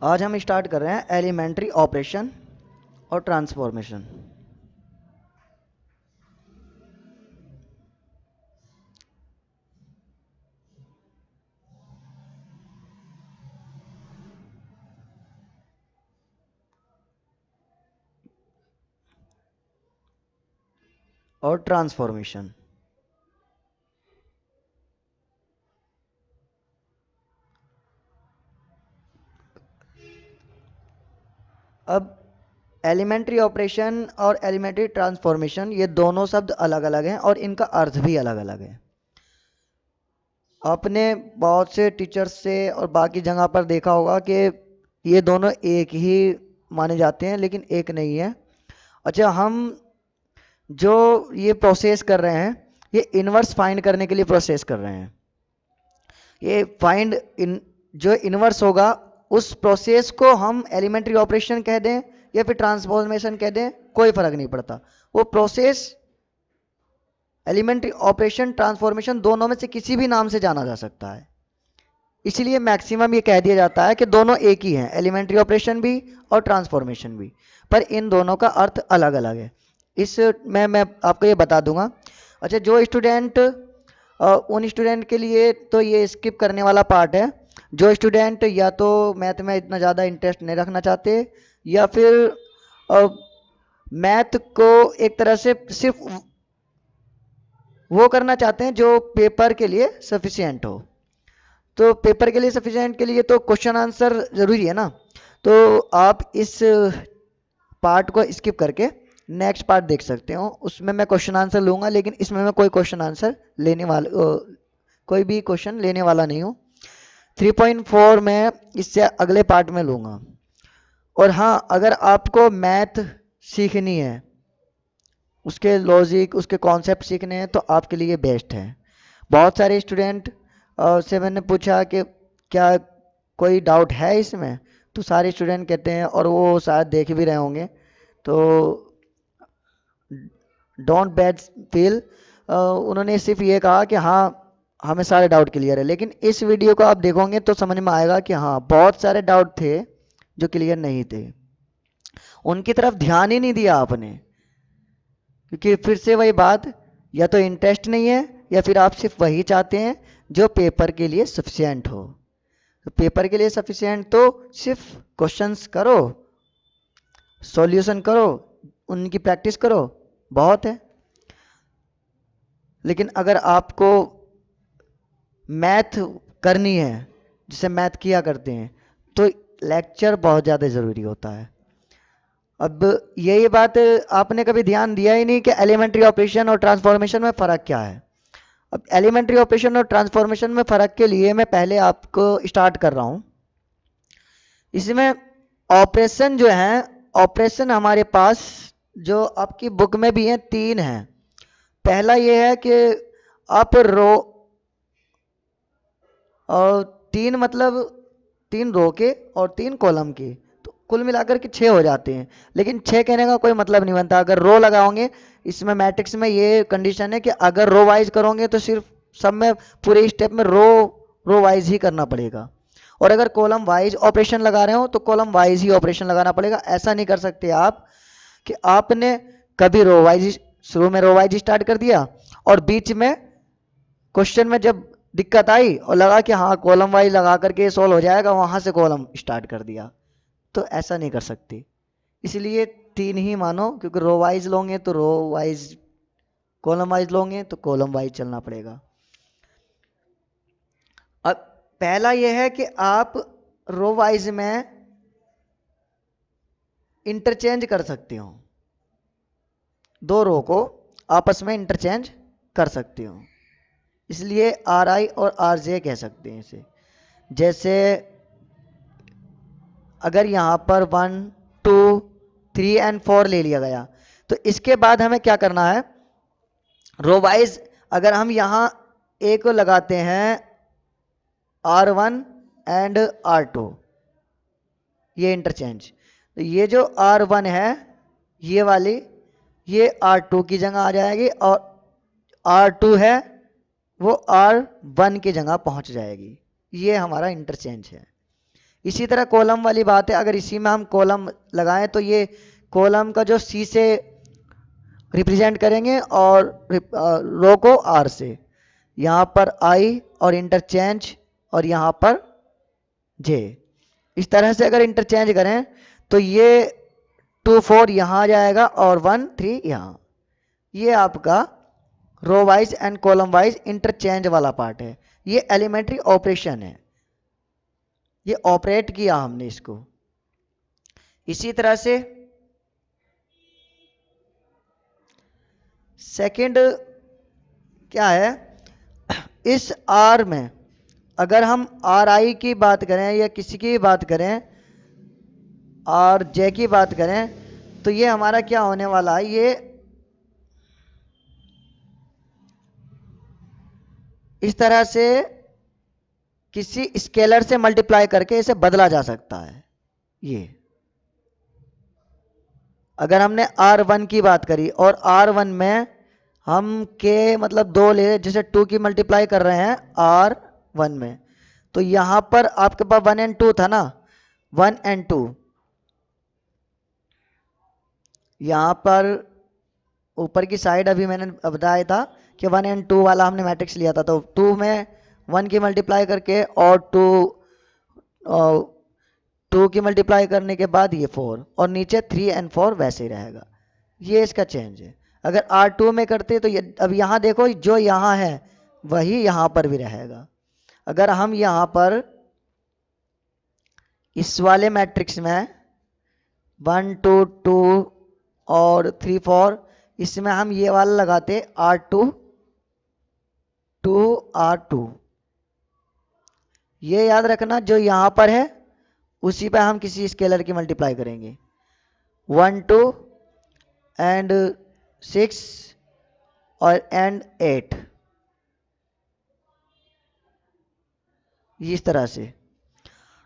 आज हम स्टार्ट कर रहे हैं एलिमेंट्री ऑपरेशन और ट्रांसफॉर्मेशन। और ट्रांसफॉर्मेशन। अब एलिमेंट्री ऑपरेशन और एलिमेंट्री ट्रांसफॉर्मेशन ये दोनों शब्द अलग अलग हैं और इनका अर्थ भी अलग अलग है। आपने बहुत से टीचर्स से और बाकी जगह पर देखा होगा कि ये दोनों एक ही माने जाते हैं, लेकिन एक नहीं है। अच्छा, हम जो ये प्रोसेस कर रहे हैं ये इनवर्स फाइंड करने के लिए प्रोसेस कर रहे हैं। ये फाइंड इन जो इनवर्स होगा उस प्रोसेस को हम एलिमेंट्री ऑपरेशन कह दें या फिर ट्रांसफॉर्मेशन कह दें, कोई फर्क नहीं पड़ता। वो प्रोसेस एलिमेंट्री ऑपरेशन ट्रांसफॉर्मेशन दोनों में से किसी भी नाम से जाना जा सकता है। इसलिए मैक्सिमम ये कह दिया जाता है कि दोनों एक ही हैं, एलिमेंट्री ऑपरेशन भी और ट्रांसफॉर्मेशन भी, पर इन दोनों का अर्थ अलग अलग है। इस मैं आपको ये बता दूंगा। अच्छा, जो स्टूडेंट उन स्टूडेंट के लिए तो ये स्किप करने वाला पार्ट है जो स्टूडेंट या तो मैथ में इतना ज़्यादा इंटरेस्ट नहीं रखना चाहते या फिर मैथ को एक तरह से सिर्फ वो करना चाहते हैं जो पेपर के लिए सफिशिएंट हो। तो पेपर के लिए सफिशिएंट के लिए तो क्वेश्चन आंसर ज़रूरी है ना। तो आप इस पार्ट को स्किप करके नेक्स्ट पार्ट देख सकते हो। उसमें मैं क्वेश्चन आंसर लूँगा, लेकिन इसमें मैं कोई क्वेश्चन आंसर लेने वाला कोई भी क्वेश्चन लेने वाला नहीं हूँ। 3.4 में इससे अगले पार्ट में लूँगा। और हाँ, अगर आपको मैथ सीखनी है, उसके लॉजिक उसके कॉन्सेप्ट सीखने हैं, तो आपके लिए बेस्ट है। बहुत सारे स्टूडेंट से मैंने पूछा कि क्या कोई डाउट है इसमें, तो सारे स्टूडेंट कहते हैं, और वो शायद देख भी रहे होंगे, तो डोंट बैड फील। उन्होंने सिर्फ ये कहा कि हाँ हमें सारे डाउट क्लियर है। लेकिन इस वीडियो को आप देखोगे तो समझ में आएगा कि हाँ बहुत सारे डाउट थे जो क्लियर नहीं थे, उनकी तरफ ध्यान ही नहीं दिया आपने। क्योंकि फिर से वही बात, या तो इंटरेस्ट नहीं है या फिर आप सिर्फ वही चाहते हैं जो पेपर के लिए सफिशिएंट हो। तो पेपर के लिए सफिशिएंट तो सिर्फ क्वेश्चंस करो, सॉल्यूशन करो, उनकी प्रैक्टिस करो, बहुत है। लेकिन अगर आपको मैथ करनी है, जिसे मैथ किया करते हैं, तो लेक्चर बहुत ज़्यादा ज़रूरी होता है। अब यही बात आपने कभी ध्यान दिया ही नहीं कि एलिमेंट्री ऑपरेशन और ट्रांसफॉर्मेशन में फ़र्क क्या है। अब एलिमेंट्री ऑपरेशन और ट्रांसफॉर्मेशन में फ़र्क के लिए मैं पहले आपको स्टार्ट कर रहा हूँ। इसमें ऑपरेशन जो है, ऑपरेशन हमारे पास जो आपकी बुक में भी है 3 हैं। पहला ये है कि आप रो, और 3 मतलब 3 रो के और 3 कॉलम के, तो कुल मिलाकर के 6 हो जाते हैं। लेकिन 6 कहने का कोई मतलब नहीं बनता अगर रो लगाओगे। इसमें मैट्रिक्स में ये कंडीशन है कि अगर रो वाइज करोगे तो सिर्फ सब में पूरे स्टेप में रो वाइज ही करना पड़ेगा, और अगर कॉलम वाइज ऑपरेशन लगा रहे हो तो कॉलम वाइज ही ऑपरेशन लगाना पड़ेगा। ऐसा नहीं कर सकते आप कि आपने कभी रो वाइज शुरू में रो वाइज स्टार्ट कर दिया और बीच में क्वेश्चन में जब दिक्कत आई और लगा कि हाँ कॉलम वाइज लगा करके सॉल्व हो जाएगा, वहां से कॉलम स्टार्ट कर दिया। तो ऐसा नहीं कर सकते। इसलिए 3 ही मानो, क्योंकि रो वाइज लोगे तो रो वाइज, कॉलम वाइज लोगे तो कॉलम वाइज चलना पड़ेगा। अब पहला यह है कि आप रो वाइज में इंटरचेंज कर सकते हो, 2 रो को आपस में इंटरचेंज कर सकते हो। इसलिए आर आई और आर जे कह सकते हैं इसे। जैसे अगर यहाँ पर 1 2 3 एंड 4 ले लिया गया, तो इसके बाद हमें क्या करना है, रो वाइज अगर हम यहाँ ए को लगाते हैं R1 एंड R2, ये इंटरचेंज, तो ये जो R1 है ये वाली, ये R2 की जगह आ जाएगी, और R2 है वो R1 की जगह पहुंच जाएगी। ये हमारा इंटरचेंज है। इसी तरह कॉलम वाली बात है, अगर इसी में हम कॉलम लगाएं तो ये कॉलम का जो सी से रिप्रेजेंट करेंगे और रो को आर से, यहाँ पर आई और इंटरचेंज और यहाँ पर जे। इस तरह से अगर इंटरचेंज करें तो ये 2 4 यहाँ आ जाएगा और 1 3 यहाँ। ये आपका row wise and column wise interchange वाला पार्ट है। ये एलिमेंट्री ऑपरेशन है, ये ऑपरेट किया हमने इसको। इसी तरह से सेकंड क्या है, इस आर में अगर हम आर आई की बात करें या किसी की भी बात करें, आर जे की बात करें, तो ये हमारा क्या होने वाला है, ये इस तरह से किसी स्केलर से मल्टीप्लाई करके इसे बदला जा सकता है। ये अगर हमने R1 की बात करी और R1 में हम के मतलब 2 ले, जैसे 2 की मल्टीप्लाई कर रहे हैं R1 में, तो यहां पर आपके पास 1 एंड 2 था ना, 1 एंड 2, यहां पर ऊपर की साइड अभी मैंने बताया था कि 1 एंड 2 वाला हमने मैट्रिक्स लिया था, तो 2 में 1 की मल्टीप्लाई करके और 2 की मल्टीप्लाई करने के बाद ये 4 और नीचे 3 एंड 4 वैसे ही रहेगा। ये इसका चेंज है। अगर R2 में करते तो ये, अब यहाँ देखो जो यहाँ है वही यहाँ पर भी रहेगा। अगर हम यहाँ पर इस वाले मैट्रिक्स में 1 2 2 और 3 4, इसमें हम ये वाला लगाते R2 2 R2, ये याद रखना जो यहाँ पर है उसी पे हम किसी स्केलर की मल्टीप्लाई करेंगे। 1 2 एंड 6 और एंड 8, इस तरह से।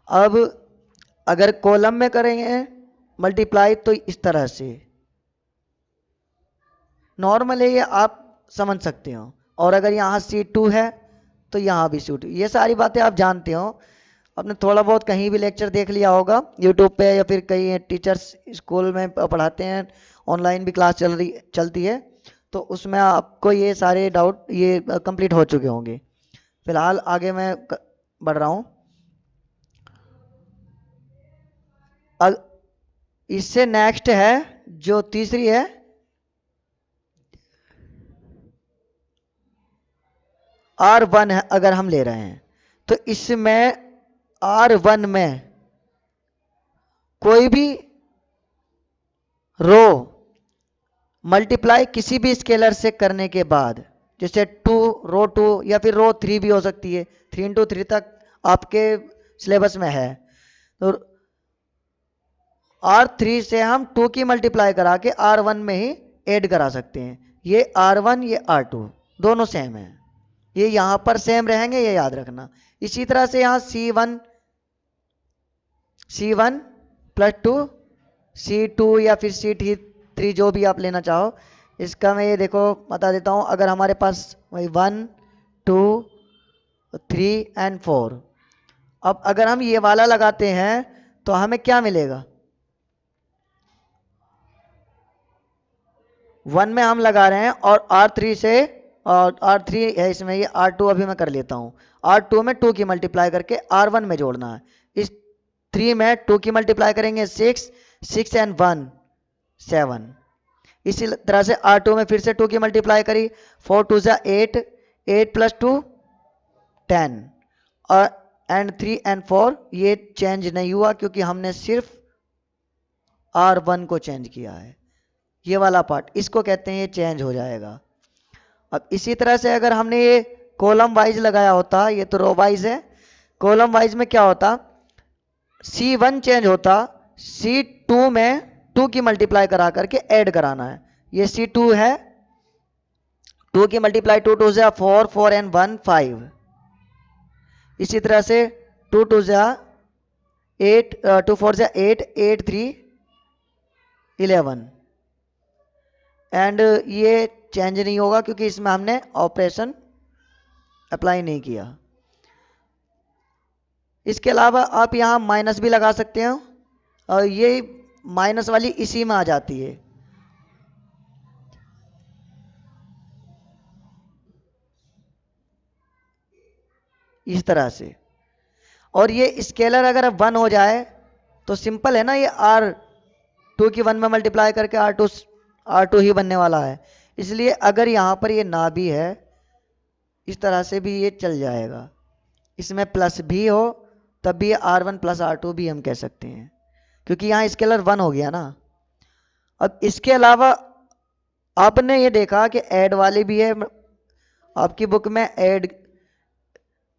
अब अगर कॉलम में करेंगे मल्टीप्लाई तो इस तरह से नॉर्मल है, ये आप समझ सकते हो। और अगर यहाँ C2 है तो यहाँ भी C2, ये सारी बातें आप जानते हो, आपने थोड़ा बहुत कहीं भी लेक्चर देख लिया होगा यूट्यूब पे, या फिर कई टीचर्स स्कूल में पढ़ाते हैं, ऑनलाइन भी क्लास चलती है, तो उसमें आपको ये सारे डाउट ये कंप्लीट हो चुके होंगे। फिलहाल आगे मैं बढ़ रहा हूँ। इससे नेक्स्ट है जो तीसरी है, R1 है अगर हम ले रहे हैं तो इसमें R1 में कोई भी रो मल्टीप्लाई किसी भी स्केलर से करने के बाद, जैसे 2 रो 2 या फिर रो 3 भी हो सकती है, 3 इंटू 3 तक आपके सिलेबस में है, तो R3 से हम 2 की मल्टीप्लाई करा के R1 में ही ऐड करा सकते हैं। ये R1 ये R2 दोनों सेम है, ये यहां पर सेम रहेंगे, ये याद रखना। इसी तरह से यहां C1 प्लस 2 C2 या फिर C3 जो भी आप लेना चाहो, इसका मैं ये देखो बता देता हूं। अगर हमारे पास वही 1 2 3 एंड 4, अब अगर हम ये वाला लगाते हैं तो हमें क्या मिलेगा, 1 में हम लगा रहे हैं और R3 से, और R3 है इसमें, ये R2 अभी मैं कर लेता हूं। R2 में 2 की मल्टीप्लाई करके R1 में जोड़ना है। इस 3 में 2 की मल्टीप्लाई करेंगे 6 एंड 1 7। इसी तरह से R2 में फिर से 2 की मल्टीप्लाई करी, 4 2 8, 8 प्लस 2 10, और एंड 3 एंड 4 ये चेंज नहीं हुआ क्योंकि हमने सिर्फ R1 को चेंज किया है। ये वाला पार्ट इसको कहते हैं ये चेंज हो जाएगा। अब इसी तरह से अगर हमने ये कॉलम वाइज लगाया होता, ये तो रो वाइज है, कॉलम वाइज में क्या होता, C1 चेंज होता, C2 में 2 की मल्टीप्लाई करा करके ऐड कराना है। ये C2 है, 2 की मल्टीप्लाई 2 2 जा 4 4 एंड 1 5। इसी तरह से 2 2 जा 8 2 4 जा 8 8 3 11, एंड ये चेंज नहीं होगा क्योंकि इसमें हमने ऑपरेशन अप्लाई नहीं किया। इसके अलावा आप यहाँ माइनस भी लगा सकते हो और ये माइनस वाली इसी में आ जाती है। इस तरह से। और ये स्केलर अगर 1 हो जाए तो सिंपल है ना, ये R2 की 1 में मल्टीप्लाई करके R2 ही बनने वाला है। इसलिए अगर यहाँ पर ये ना भी है, इस तरह से भी ये चल जाएगा। इसमें प्लस भी हो तब भी R1 प्लस R2 भी हम कह सकते हैं, क्योंकि यहाँ स्केलर 1 हो गया ना। अब इसके अलावा आपने ये देखा कि ऐड वाली भी है आपकी बुक में, ऐड,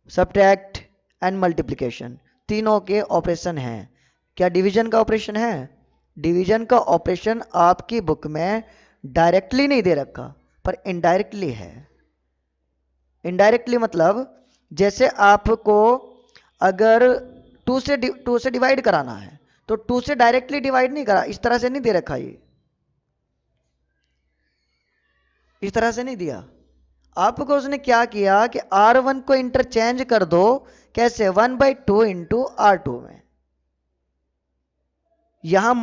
सब्ट्रैक्ट एंड मल्टीप्लिकेशन, तीनों के ऑपरेशन हैं। क्या डिवीजन का ऑपरेशन है? डिवीजन का ऑपरेशन आपकी बुक में डायरेक्टली नहीं दे रखा, पर इनडायरेक्टली है। इनडायरेक्टली मतलब जैसे आपको अगर 2 से डिवाइड कराना है तो 2 से डायरेक्टली डिवाइड नहीं करा, इस तरह से नहीं दे रखा, ये इस तरह से नहीं दिया आपको। उसने क्या किया कि R1 को इंटरचेंज कर दो, कैसे? 1/2 इंटू R2 में। यहां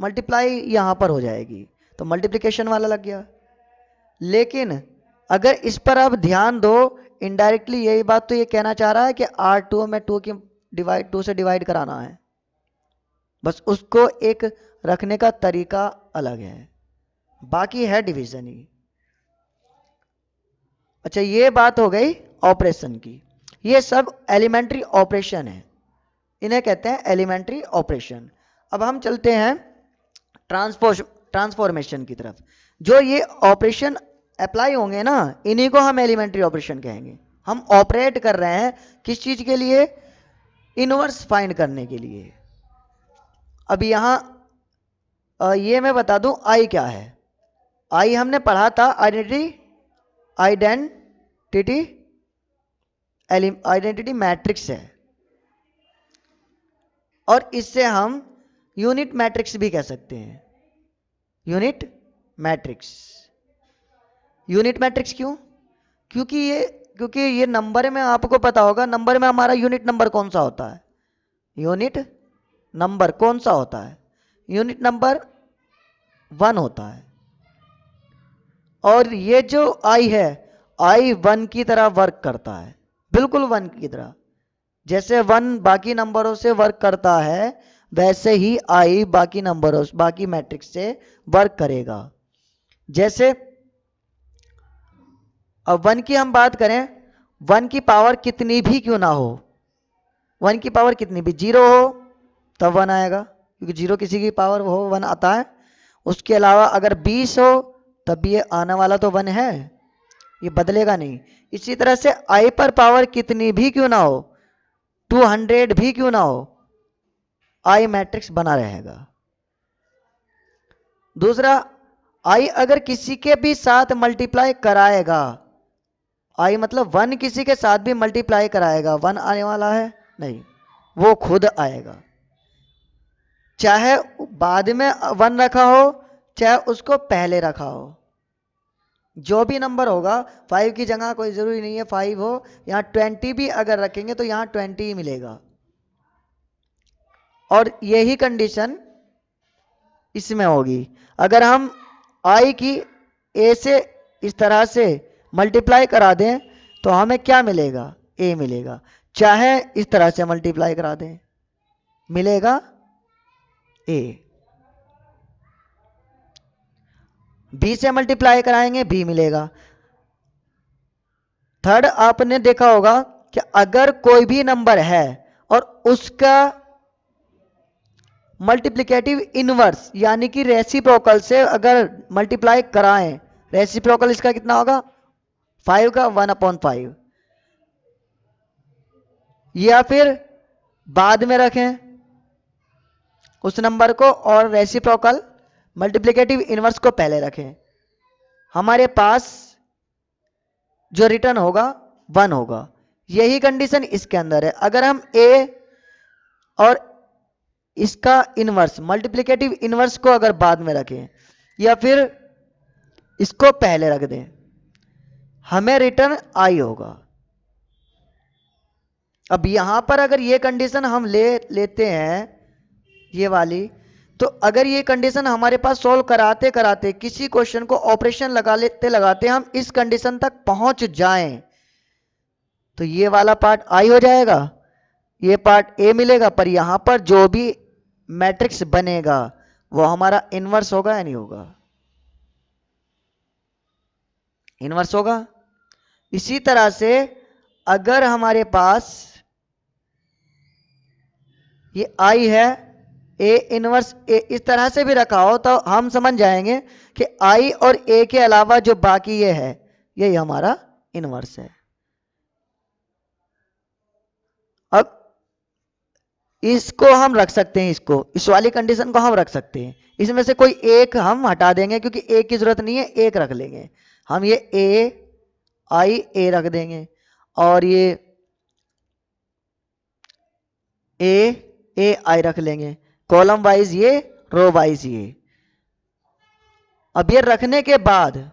मल्टीप्लाई यहां पर हो जाएगी तो मल्टीप्लिकेशन वाला लग गया। लेकिन अगर इस पर आप ध्यान दो, इनडायरेक्टली यही बात तो ये कहना चाह रहा है कि R2 में 2 से डिवाइड कराना है, बस उसको एक रखने का तरीका अलग है, बाकी है डिवीजन ही। अच्छा, ये बात हो गई ऑपरेशन की। ये सब एलिमेंट्री ऑपरेशन है, इन्हें कहते हैं एलिमेंट्री ऑपरेशन। अब हम चलते हैं ट्रांसफॉर्मेशन की तरफ। जो ये ऑपरेशन अप्लाई होंगे ना, इन्हीं को हम एलिमेंट्री ऑपरेशन कहेंगे। हम ऑपरेट कर रहे हैं किस चीज के लिए? इनवर्स फाइंड करने के लिए। अब यहां ये मैं बता दूं आई क्या है। आई हमने पढ़ा था आइडेंटिटी मैट्रिक्स है, और इससे हम यूनिट मैट्रिक्स भी कह सकते हैं। यूनिट मैट्रिक्स, यूनिट मैट्रिक्स क्यों? क्योंकि ये नंबर में आपको पता होगा, नंबर में हमारा यूनिट नंबर कौन सा होता है? यूनिट नंबर कौन सा होता है? यूनिट नंबर 1 होता है। और ये जो आई है, आई 1 की तरह वर्क करता है, बिल्कुल 1 की तरह। जैसे 1 बाकी नंबरों से वर्क करता है, वैसे ही आई बाकी नंबरों, बाकी मैट्रिक्स से वर्क करेगा। जैसे अब 1 की हम बात करें, 1 की पावर कितनी भी क्यों ना हो, 1 की पावर कितनी भी, 0 हो तब 1 आएगा, क्योंकि 0 किसी की पावर हो 1 आता है। उसके अलावा अगर 20 हो तब भी ये आने वाला तो 1 है, ये बदलेगा नहीं। इसी तरह से आई पर पावर कितनी भी क्यों ना हो, 200 भी क्यों ना हो, आई मैट्रिक्स बना रहेगा। दूसरा, आई अगर किसी के भी साथ मल्टीप्लाई कराएगा, आई मतलब 1 किसी के साथ भी मल्टीप्लाई कराएगा, 1 आने वाला है नहीं, वो खुद आएगा। चाहे बाद में 1 रखा हो, चाहे उसको पहले रखा हो, जो भी नंबर होगा, 5 की जगह कोई जरूरी नहीं है 5 हो, यहां 20 भी अगर रखेंगे तो यहां 20 ही मिलेगा। और यही कंडीशन इसमें होगी। अगर हम आई की ए से इस तरह से मल्टीप्लाई करा दें तो हमें क्या मिलेगा? ए मिलेगा। चाहे इस तरह से मल्टीप्लाई करा दें, मिलेगा ए। बी से मल्टीप्लाई कराएंगे, बी मिलेगा। थर्ड, आपने देखा होगा कि अगर कोई भी नंबर है और उसका मल्टीप्लिकेटिव इनवर्स यानी कि रेसिप्रोकल से अगर मल्टीप्लाई कराएं, रेसिप्रोकल इसका कितना होगा? 5 का 1/5। या फिर बाद में रखें उस नंबर को और रेसिप्रोकल मल्टीप्लिकेटिव इनवर्स को पहले रखें, हमारे पास जो रिटर्न होगा 1 होगा। यही कंडीशन इसके अंदर है। अगर हम ए और इसका इनवर्स मल्टीप्लिकेटिव इनवर्स को अगर बाद में रखें या फिर इसको पहले रख दें, हमें रिटर्न आई होगा। अब यहां पर अगर ये कंडीशन हम लेते हैं ये वाली, तो अगर ये कंडीशन हमारे पास सॉल्व कराते कराते किसी क्वेश्चन को ऑपरेशन लगाते लगाते हम इस कंडीशन तक पहुंच जाएं, तो ये वाला पार्ट आई हो जाएगा, ये पार्ट ए मिलेगा, पर यहां पर जो भी मैट्रिक्स बनेगा वो हमारा इनवर्स होगा या नहीं होगा? इनवर्स होगा। इसी तरह से अगर हमारे पास ये आई है, ए इनवर्स ए इस तरह से भी रखा हो तो हम समझ जाएंगे कि आई और ए के अलावा जो बाकी ये है यही हमारा इनवर्स है। अब इसको हम रख सकते हैं, इसको इस वाली कंडीशन को हम रख सकते हैं, इसमें से कोई एक हम हटा देंगे क्योंकि एक की जरूरत नहीं है, एक रख लेंगे हम, ये ए आई ए रख देंगे और ये ए आई रख लेंगे, कॉलम वाइज ये, रो वाइज ये। अब ये रखने के बाद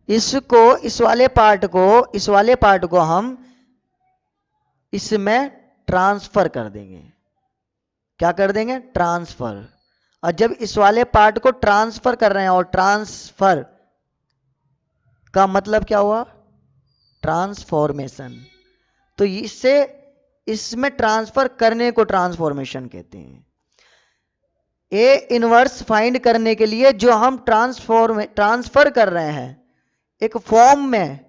इसको इस वाले पार्ट को हम इसमें ट्रांसफर कर देंगे। क्या कर देंगे? ट्रांसफर। और जब इस वाले पार्ट को ट्रांसफर कर रहे हैं, और ट्रांसफर का मतलब क्या हुआ? ट्रांसफॉर्मेशन। तो इससे इसमें ट्रांसफर करने को ट्रांसफॉर्मेशन कहते हैं। ए इनवर्स फाइंड करने के लिए जो हम ट्रांसफर कर रहे हैं एक फॉर्म में,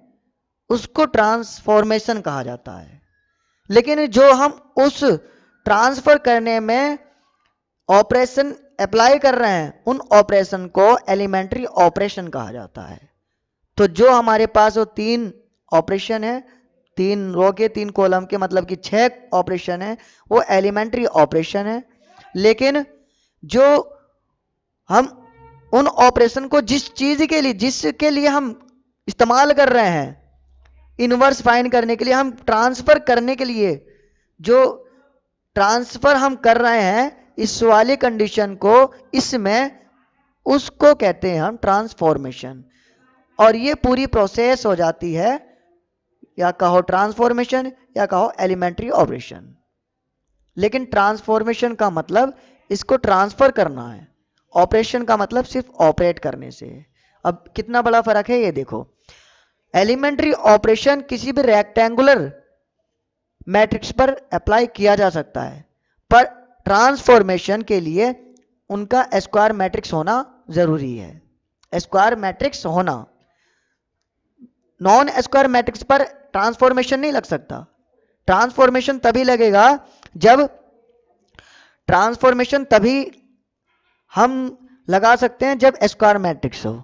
उसको ट्रांसफॉर्मेशन कहा जाता है। लेकिन जो हम उस ट्रांसफर करने में ऑपरेशन अप्लाई कर रहे हैं उन ऑपरेशन को एलिमेंट्री ऑपरेशन कहा जाता है। तो जो हमारे पास वो 3 ऑपरेशन है, 3 रो के 3 कॉलम के, मतलब कि 6 ऑपरेशन है, वो एलिमेंट्री ऑपरेशन है। लेकिन जो हम उन ऑपरेशन को जिसके लिए हम इस्तेमाल कर रहे हैं इनवर्स फाइंड करने के लिए, हम ट्रांसफर करने के लिए जो ट्रांसफर हम कर रहे हैं इस वाली कंडीशन को इसमें, उसको कहते हैं हम ट्रांसफॉर्मेशन। और ये पूरी प्रोसेस हो जाती है, या कहो ट्रांसफॉर्मेशन या कहो एलिमेंट्री ऑपरेशन। लेकिन ट्रांसफॉर्मेशन का मतलब इसको ट्रांसफर करना है, ऑपरेशन का मतलब सिर्फ ऑपरेट करने से। अब कितना बड़ा फर्क है ये देखो। एलिमेंट्री ऑपरेशन किसी भी रेक्टेंगुलर मैट्रिक्स पर अप्लाई किया जा सकता है, पर ट्रांसफॉर्मेशन के लिए उनका स्क्वायर मैट्रिक्स होना जरूरी है। स्क्वायर मैट्रिक्स होना, नॉन स्क्वायर मैट्रिक्स पर ट्रांसफॉर्मेशन नहीं लग सकता। ट्रांसफॉर्मेशन तभी लगेगा जब ट्रांसफॉर्मेशन तभी हम लगा सकते हैं जब स्क्वायर मैट्रिक्स हो।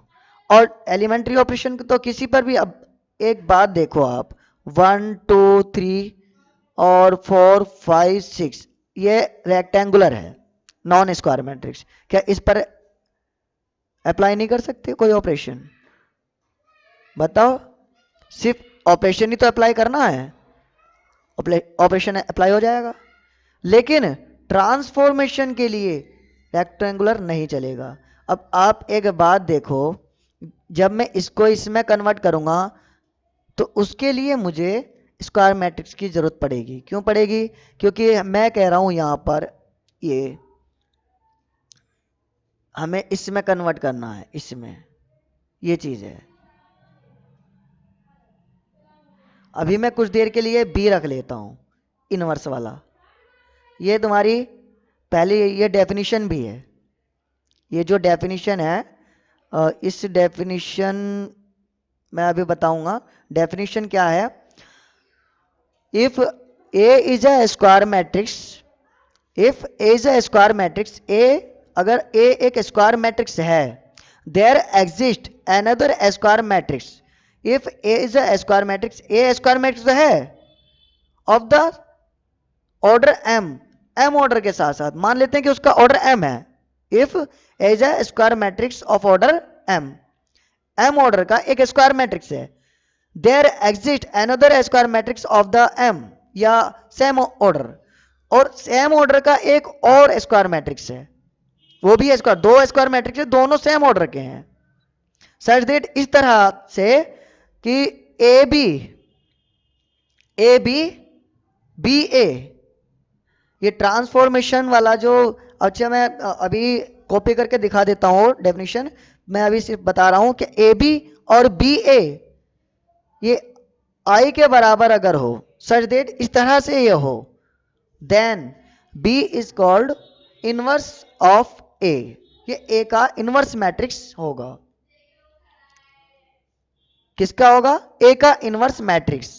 और एलिमेंट्री ऑपरेशन तो किसी पर भी, अब एक बात देखो आप, 1 2 3 और 4 5 6 ये रेक्टेंगुलर है नॉन स्क्वायर मैट्रिक्स, क्या इस पर अप्लाई नहीं कर सकते कोई ऑपरेशन? बताओ, सिर्फ ऑपरेशन ही तो अप्लाई करना है, ऑपरेशन अप्लाई हो जाएगा। लेकिन ट्रांसफॉर्मेशन के लिए रेक्टेंगुलर नहीं चलेगा। अब आप एक बात देखो, जब मैं इसको इसमें कन्वर्ट करूंगा तो उसके लिए मुझे स्क्वायर मैट्रिक्स की जरूरत पड़ेगी। क्यों पड़ेगी? क्योंकि मैं कह रहा हूं यहां पर ये हमें इसमें कन्वर्ट करना है, इसमें ये चीज है। अभी मैं कुछ देर के लिए बी रख लेता हूं, इनवर्स वाला। ये तुम्हारी पहले ये डेफिनेशन भी है, ये जो डेफिनेशन है इस डेफिनेशन मैं अभी बताऊंगा। डेफिनेशन क्या है? If A is a square matrix, if A is a square matrix, A अगर ए एक स्क्वायर मैट्रिक्स है, there exist another square matrix. If A is a square matrix, A square matrix है of the order M, M order के साथ साथ मान लेते हैं कि उसका ऑर्डर एम है। If A is a square matrix of order M, M order का एक स्क्वायर मैट्रिक्स है, there exist another square matrix of the M, या सेम ऑर्डर, और सेम ऑर्डर का एक और स्क्वायर मैट्रिक्स है, वो भी स्क्वायर, 2 स्क्वायर मैट्रिक्स है, दोनों सेम ऑर्डर के हैं, सच दैट इस तरह से कि A B A B B A, ये ट्रांसफॉर्मेशन वाला जो, अच्छा मैं अभी कॉपी करके दिखा देता हूँ डेफिनेशन। मैं अभी सिर्फ बता रहा हूं कि ए बी और बी ए ये आई के बराबर अगर हो, सच देट इस तरह से ये हो, then B is called inverse of A, ये ए का इनवर्स मैट्रिक्स होगा। किसका होगा? ए का इनवर्स मैट्रिक्स।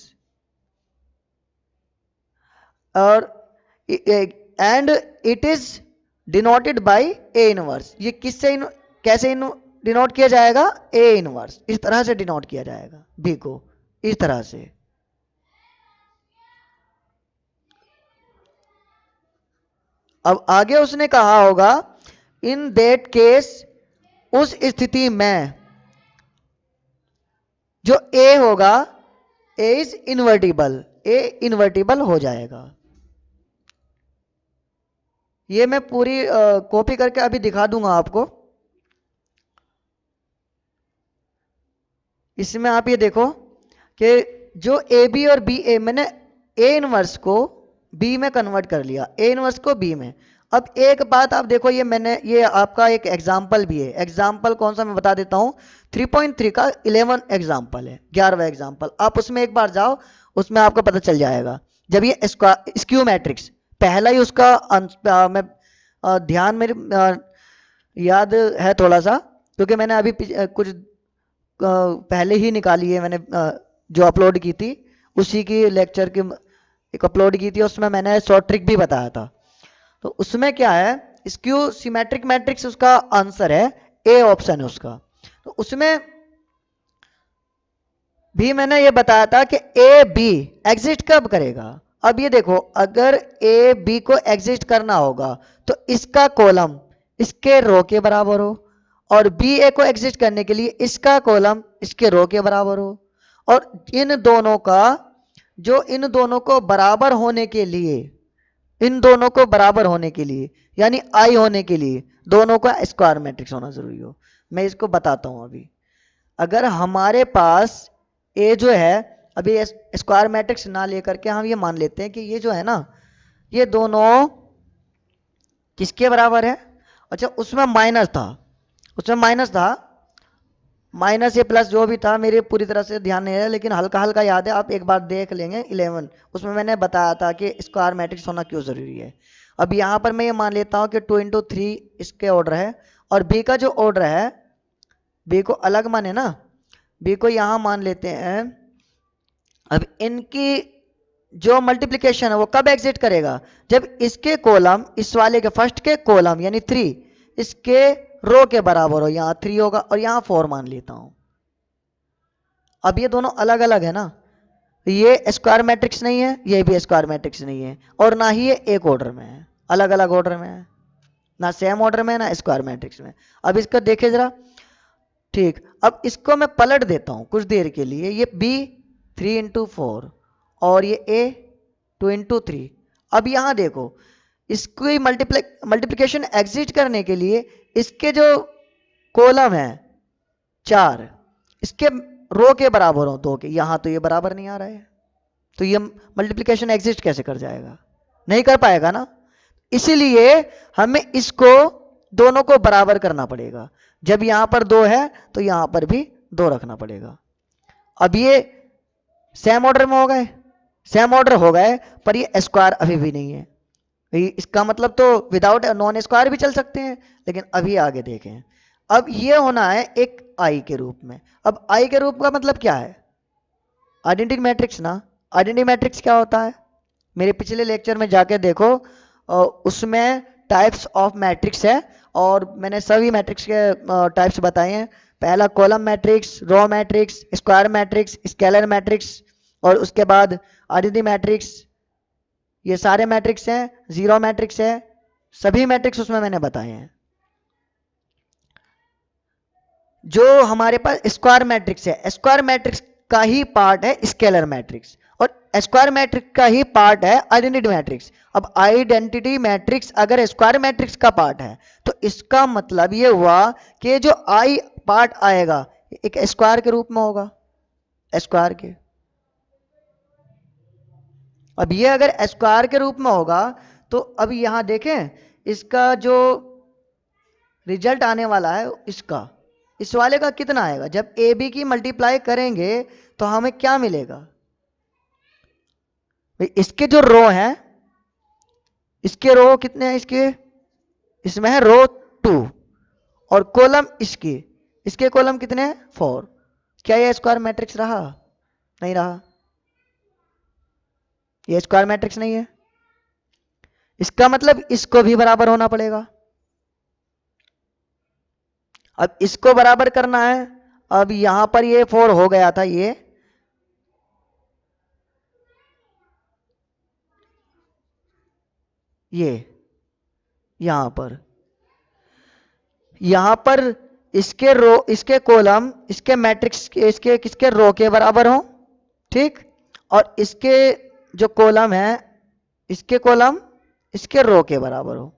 और and it is denoted by A inverse, ये किससे कैसे डिनोट किया जाएगा? ए इनवर्स, इस तरह से डिनोट किया जाएगा बी को, इस तरह से। अब आगे उसने कहा होगा इन दैट केस, उस स्थिति में जो ए होगा, ए इज इन्वर्टिबल, ए इन्वर्टिबल हो जाएगा। ये मैं पूरी कॉपी करके अभी दिखा दूंगा आपको। इसमें आप ये देखो कि जो ए बी और बी ए, मैंने ए इनवर्स को बी में कन्वर्ट कर लिया, ए इनवर्स को बी में। अब एक बात आप देखो, ये मैंने, ये आपका एक एग्जाम्पल भी है। एग्जाम्पल कौन सा मैं बता देता हूं, 3.3 का 11 एग्जाम्पल है, 11वां एग्जाम्पल। आप उसमें एक बार जाओ, उसमें आपको पता चल जाएगा। जब ये स्क्यू मैट्रिक्स पहला ही उसका मैं ध्यान मेरे याद है थोड़ा सा, क्योंकि मैंने अभी कुछ पहले ही निकाली है, मैंने जो अपलोड की थी उसी की लेक्चर की एक अपलोड की थी, उसमें मैंने शॉर्ट ट्रिक भी बताया था। तो उसमें क्या है, स्क्यू सिमेट्रिक मैट्रिक्स उसका आंसर है, ए ऑप्शन है उसका। तो उसमें भी मैंने ये बताया था कि ए बी एग्जिस्ट कब करेगा। अब ये देखो, अगर ए बी को एग्जिस्ट करना होगा तो इसका कॉलम इसके रो के बराबर हो, और बी ए को एग्जिस्ट करने के लिए इसका कॉलम इसके रो के बराबर हो। और इन दोनों का, जो इन दोनों को बराबर होने के लिए, इन दोनों को बराबर होने के लिए यानी आई होने के लिए, दोनों का स्क्वायर मैट्रिक्स होना जरूरी हो। मैं इसको बताता हूं अभी। अगर हमारे पास ए जो है, अभी स्क्वायर मैट्रिक्स ना लेकर के हम ये मान लेते हैं कि ये जो है ना, ये दोनों किसके बराबर है। अच्छा, उसमें माइनस था, उसमें माइनस था, माइनस ये प्लस जो भी था, मेरे पूरी तरह से ध्यान नहीं है, लेकिन हल्का हल्का याद है, आप एक बार देख लेंगे 11, उसमें मैंने बताया था कि स्क्वायर मैट्रिक्स होना क्यों जरूरी है। अब यहाँ पर मैं ये मान लेता हूँ कि 2 × 3 इसके ऑर्डर है, और बी का जो ऑर्डर है, बी को अलग माने ना, बी को यहाँ मान लेते हैं। अब इनकी जो मल्टीप्लिकेशन है वो कब एग्जिट करेगा, जब इसके कॉलम इस वाले के फर्स्ट के कॉलम यानी 3 इसके रो के बराबर हो। यहां 3 होगा और यहां 4 मान लेता हूं। अब ये दोनों अलग अलग है ना, ये स्क्वायर मैट्रिक्स नहीं है, ये भी स्क्वायर मैट्रिक्स नहीं है, और ना ही ये एक ऑर्डर में है, अलग अलग ऑर्डर में है, ना सेम ऑर्डर में ना स्क्वायर मैट्रिक्स में। अब इसका देखे जरा, ठीक। अब इसको मैं पलट देता हूं कुछ देर के लिए, ये बी 3 × 4 और ये ए 2 × 3। अब यहां देखो, इसकी मल्टीप्लिकेशन एग्जिट करने के लिए इसके जो कॉलम है 4, इसके रो के बराबर हो 2 के, यहां तो ये बराबर नहीं आ रहा है, तो ये मल्टीप्लिकेशन एग्जिस्ट कैसे कर जाएगा, नहीं कर पाएगा ना। इसीलिए हमें इसको दोनों को बराबर करना पड़ेगा। जब यहां पर 2 है तो यहां पर भी 2 रखना पड़ेगा। अब ये सेम ऑर्डर में हो गए, सेम ऑर्डर हो गए, पर ये स्क्वायर अभी भी नहीं है। इसका मतलब तो विदाउट नॉन स्क्वायर भी चल सकते हैं, लेकिन अभी आगे देखें। अब ये होना है एक आई के रूप में। अब आई के रूप का मतलब क्या है, आइडेंटिटी मैट्रिक्स ना। आइडेंटिटी मैट्रिक्स क्या होता है, मेरे पिछले लेक्चर में जाके देखो, उसमें टाइप्स ऑफ मैट्रिक्स है, और मैंने सभी मैट्रिक्स के टाइप्स बताए हैं। पहला column matrix, row matrix, square matrix, scalar matrix, और उसके बाद आइडेंटिटी मैट्रिक्स। ये सारे मैट्रिक्स हैं, जीरो मैट्रिक्स है, सभी मैट्रिक्स उसमें मैंने बताए हैं। जो हमारे पास स्क्वायर मैट्रिक्स है, स्क्वायर मैट्रिक्स का ही पार्ट है स्केलर मैट्रिक्स, और स्क्वायर मैट्रिक्स का ही पार्ट है आइडेंटिटी मैट्रिक्स। अब आइडेंटिटी मैट्रिक्स अगर स्क्वायर मैट्रिक्स का पार्ट है, तो इसका मतलब ये हुआ कि जो आई पार्ट आएगा एक स्क्वायर के रूप में होगा, स्क्वायर के। अब ये अगर स्क्वायर के रूप में होगा तो अब यहां देखें, इसका जो रिजल्ट आने वाला है इसका, इस वाले का कितना आएगा, जब ए बी की मल्टीप्लाई करेंगे तो हमें क्या मिलेगा भाई, इसके जो रो हैं, इसके रो कितने हैं, इसमें है रो 2, और कॉलम इसके कॉलम कितने हैं 4। क्या ये स्क्वायर मैट्रिक्स रहा, नहीं रहा, ये स्क्वायर मैट्रिक्स नहीं है। इसका मतलब इसको भी बराबर होना पड़ेगा। अब इसको बराबर करना है, अब यहां पर ये 4 हो गया था, ये यहां पर इसके रो, इसके कॉलम, इसके मैट्रिक्स, इसके किसके रो के बराबर हो, ठीक, और इसके जो कॉलम है, इसके कॉलम इसके रो के बराबर हो।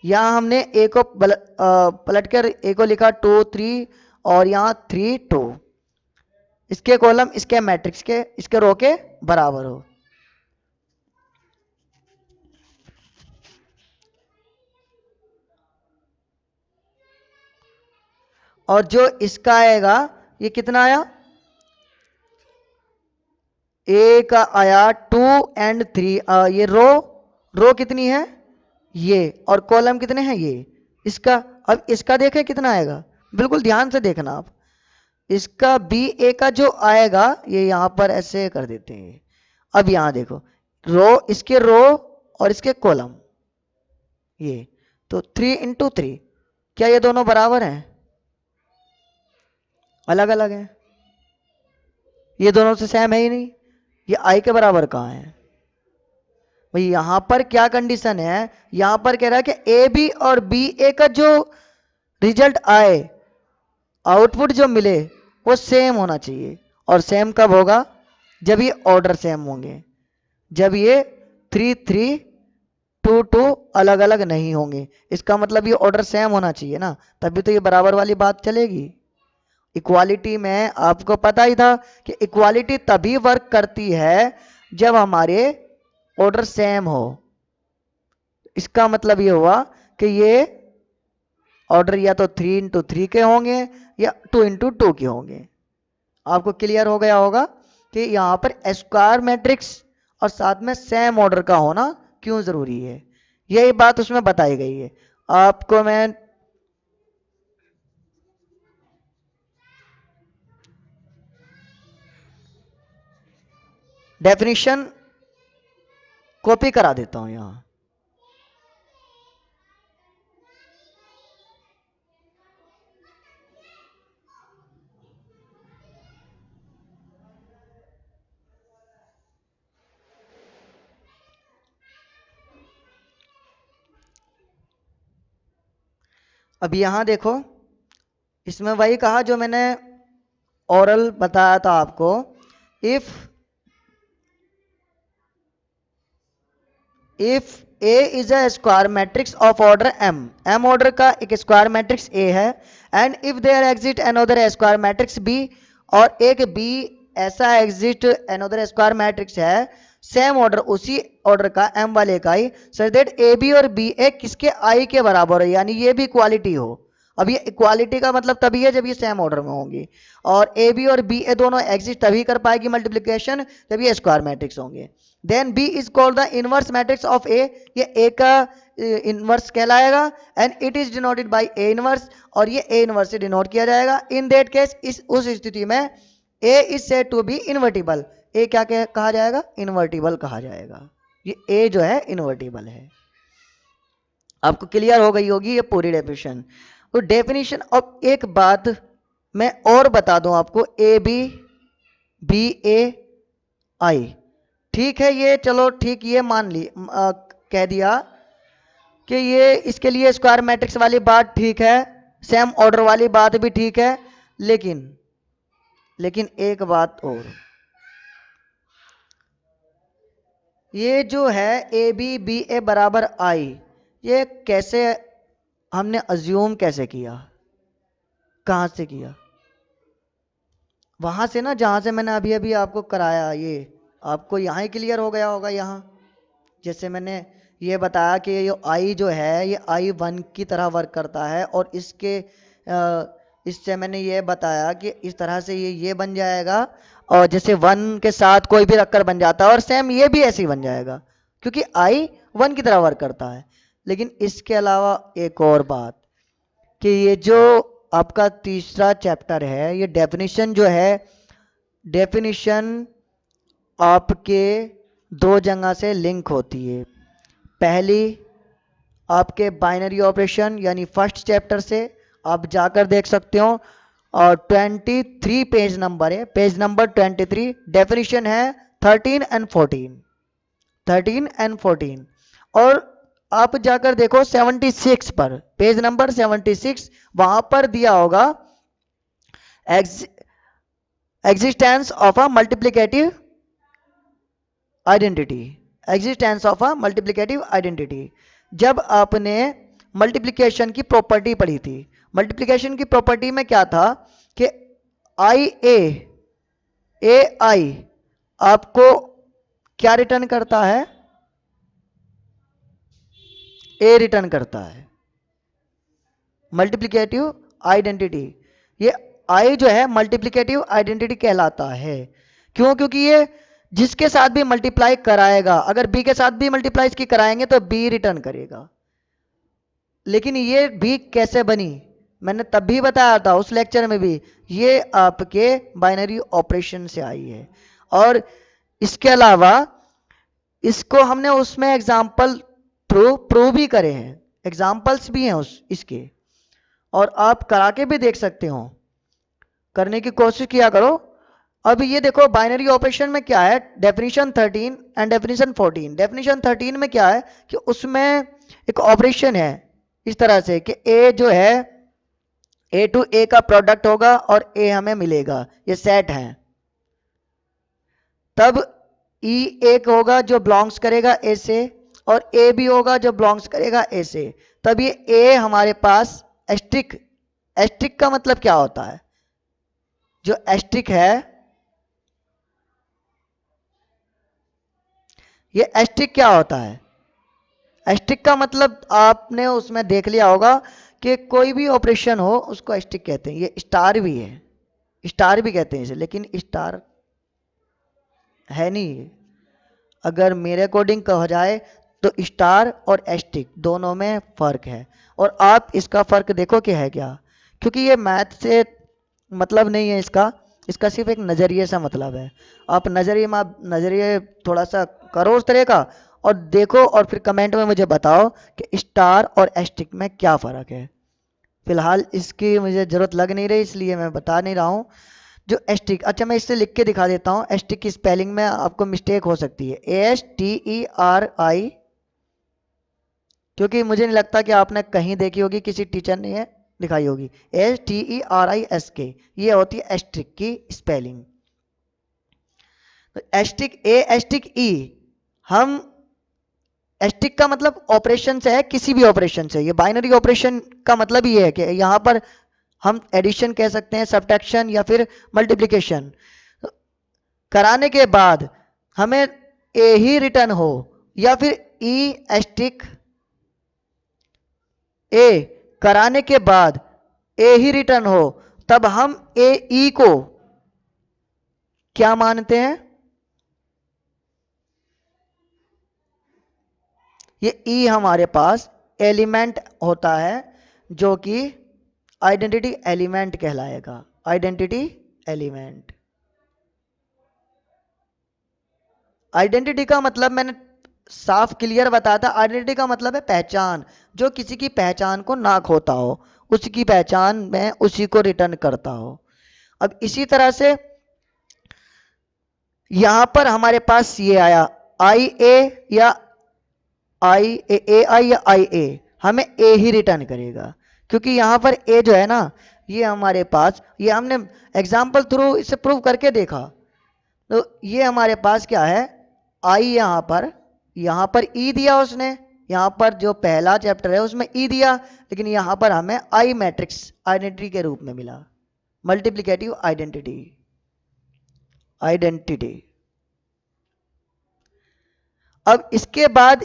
यहां हमने ए को पलट कर ए को लिखा 2 3, और यहां 3 2, इसके कॉलम इसके मैट्रिक्स के इसके रो के बराबर हो। और जो इसका आएगा, ये कितना आया, ए का आया 2 एंड 3, ये रो कितनी है ये, और कॉलम कितने हैं ये, इसका। अब इसका देखें कितना आएगा, बिल्कुल ध्यान से देखना आप, इसका बी ए का जो आएगा, ये यहां पर ऐसे कर देते हैं। अब यहां देखो, इसके रो और इसके कॉलम, ये तो 3 इंटू 3, क्या ये दोनों बराबर हैं, अलग अलग हैं, ये दोनों से सेम है ही नहीं, ये आई के बराबर कहाँ है भाई। यहां पर क्या कंडीशन है, यहां पर कह रहा है कि ए बी और बी ए का जो रिजल्ट आए, आउटपुट जो मिले, वो सेम होना चाहिए। और सेम कब होगा, जब ये ऑर्डर सेम होंगे, जब ये 3 3 2 2 अलग अलग नहीं होंगे। इसका मतलब ये ऑर्डर सेम होना चाहिए ना, तभी तो ये बराबर वाली बात चलेगी। इक्वालिटी में आपको पता ही था कि इक्वालिटी तभी वर्क करती है जब हमारे ऑर्डर सेम हो। इसका मतलब ये हुआ कि ये ऑर्डर या तो 3 इंटू 3 के होंगे या 2 इंटू 2 के होंगे। आपको क्लियर हो गया होगा कि यहां पर स्क्वायर मैट्रिक्स और साथ में सेम ऑर्डर का होना क्यों जरूरी है, यही बात उसमें बताई गई है। आपको मैं डेफिनेशन कॉपी करा देता हूं यहां। अब यहां देखो, इसमें वही कहा जो मैंने ओरल बताया था आपको। If if A is a square matrix of order M order का एक स्क्वायर मैट्रिक्स ए है, and if there exist another square matrix B, और एक बी ऐसा एग्जिट अनदर स्क्वायर मैट्रिक्स है सेम ऑर्डर, उसी ऑर्डर का एम वाले का ही, सच दैट ए बी और बी ए किसके आई के बराबर है, यानी ये भी इक्वालिटी हो। अब ये इक्वालिटी का मतलब तभी है जब ये सेम ऑर्डर में होंगी, और ए बी और बी ए दोनों एग्जिट तभी कर पाएगी मल्टीप्लीकेशन जब ये स्क्वायर मैट्रिक्स होंगे। Then B is called the inverse matrix of A, ये ए का इनवर्स कहलाएगा, and it is denoted by A inverse, और ये ए इनवर्स से डिनोट किया जाएगा। इन दैट केस, उस स्थिति में A is said to be invertible, A क्या कहा जाएगा, इन्वर्टिबल कहा जाएगा। ये ए जो है इन्वर्टिबल है। आपको क्लियर हो गई होगी ये पूरी डेफिनेशन। तो डेफिनेशन ऑफ, एक बात मैं और बता दूं आपको, ए बी बी ए आई, ठीक है, ये चलो ठीक, ये मान ली कह दिया कि ये इसके लिए स्क्वायर मैट्रिक्स वाली बात ठीक है, सेम ऑर्डर वाली बात भी ठीक है, लेकिन एक बात और, ये जो है ए बी बी ए बराबर आई, ये कैसे हमने अज्यूम कैसे किया, कहां से किया, वहां से ना जहां से मैंने अभी अभी आपको कराया, ये आपको यहाँ ही क्लियर हो गया होगा। यहाँ जैसे मैंने ये बताया कि ये आई जो है ये I1 की तरह वर्क करता है, और इससे मैंने ये बताया कि इस तरह से ये बन जाएगा, और जैसे 1 के साथ कोई भी रखकर बन जाता है, और सेम ये भी ऐसे ही बन जाएगा क्योंकि I1 की तरह वर्क करता है। लेकिन इसके अलावा एक और बात कि ये जो आपका तीसरा चैप्टर है, ये डेफिनेशन जो है, डेफिनेशन आपके दो जगह से लिंक होती है। पहली आपके बाइनरी ऑपरेशन यानी फर्स्ट चैप्टर से, आप जाकर देख सकते हो, और 23 पेज नंबर है, पेज नंबर 23, डेफिनेशन है 13 एंड 14, 13 एंड 14। और आप जाकर देखो 76 पर, पेज नंबर 76, वहां पर दिया होगा existence of a multiplicative identity, existence of a multiplicative identity. जब आपने मल्टीप्लिकेशन की प्रॉपर्टी पढ़ी थी, मल्टीप्लिकेशन की प्रॉपर्टी में क्या था कि आई ए आई आपको क्या रिटर्न करता है? ए रिटर्न करता है, मल्टीप्लिकेटिव आइडेंटिटी। ये आई जो है मल्टीप्लिकेटिव आइडेंटिटी कहलाता है। क्यों? क्योंकि ये जिसके साथ भी मल्टीप्लाई कराएगा, अगर बी के साथ भी मल्टीप्लाई की कराएंगे तो बी रिटर्न करेगा। लेकिन ये भी कैसे बनी, मैंने तब भी बताया था उस लेक्चर में भी, ये आपके बाइनरी ऑपरेशन से आई है। और इसके अलावा इसको हमने उसमें एग्जाम्पल प्रूव भी करे हैं, एग्जाम्पल्स भी हैं उस इसके, और आप करा के भी देख सकते हो, करने की कोशिश किया करो। अब ये देखो बाइनरी ऑपरेशन में क्या है, डेफिनेशन 13 एंड डेफिनेशन 14। डेफिनेशन 13 में क्या है कि उसमें एक ऑपरेशन है इस तरह से कि ए जो है ए टू ए का प्रोडक्ट होगा और ए हमें मिलेगा, ये सेट है। तब ई एक होगा जो बिलोंग्स करेगा ए से, और ए भी होगा जो बिलोंग्स करेगा ए से। तब ये ए हमारे पास एस्ट्रिक, एस्ट्रिक का मतलब क्या होता है? जो एस्ट्रिक है, ये एस्ट्रिक क्या होता है? एस्ट्रिक का मतलब आपने उसमें देख लिया होगा कि कोई भी ऑपरेशन हो उसको एस्ट्रिक कहते हैं। ये स्टार भी है, स्टार भी कहते हैं इसे, लेकिन स्टार है नहीं ये। अगर मेरे अकॉर्डिंग कहा जाए तो स्टार और एस्ट्रिक दोनों में फर्क है, और आप इसका फर्क देखो कि है क्या, क्योंकि ये मैथ से मतलब नहीं है इसका, इसका सिर्फ एक नज़रिए से मतलब है। आप नज़रिए थोड़ा सा करो उस तरह का और देखो, और फिर कमेंट में मुझे बताओ कि स्टार और एस्ट्रिक में क्या फ़र्क है। फिलहाल इसकी मुझे ज़रूरत लग नहीं रही, इसलिए मैं बता नहीं रहा हूँ। जो एस्ट्रिक, अच्छा मैं इससे लिख के दिखा देता हूँ। एस्ट्रिक की स्पेलिंग में आपको मिस्टेक हो सकती है, ASTERI, क्योंकि मुझे नहीं लगता कि आपने कहीं देखी होगी, किसी टीचर ने ये दिखाई होगी। STERISK, ये होती है एस्ट्रिक की स्पेलिंग। एस्ट्रिक ए, एस्ट्रिक ई, हम एस्ट्रिक का मतलब ऑपरेशन से है, किसी भी ऑपरेशन से। ये बाइनरी ऑपरेशन का मतलब ये है कि यहाँ पर हम एडिशन कह सकते हैं, सब्ट्रैक्शन या फिर मल्टीप्लिकेशन कराने के बाद हमें ए ही रिटर्न हो, या फिर ई एस्ट्रिक ए कराने के बाद ए ही रिटर्न हो, तब हम ए ई को क्या मानते हैं? ये ई हमारे पास एलिमेंट होता है जो कि आइडेंटिटी एलिमेंट कहलाएगा, आइडेंटिटी एलिमेंट। आइडेंटिटी का मतलब मैंने साफ क्लियर बताया था, आइडेंटिटी का मतलब है पहचान, जो किसी की पहचान को ना खोता हो, उसकी पहचान में उसी को रिटर्न करता हो। अब इसी तरह से यहां पर हमारे पास ये आया आई ए या आई ए आई या आई ए, हमें ए ही रिटर्न करेगा, क्योंकि यहां पर ए जो है ना, ये हमारे पास, ये हमने एग्जाम्पल थ्रू इसे प्रूव करके देखा। तो ये हमारे पास क्या है, आई, यहां पर ई दिया उसने, यहां पर जो पहला चैप्टर है उसमें ई दिया, लेकिन यहां पर हमें आई मैट्रिक्स आइडेंटिटी के रूप में मिला, मल्टीप्लिकेटिव आइडेंटिटी, आइडेंटिटी। अब इसके बाद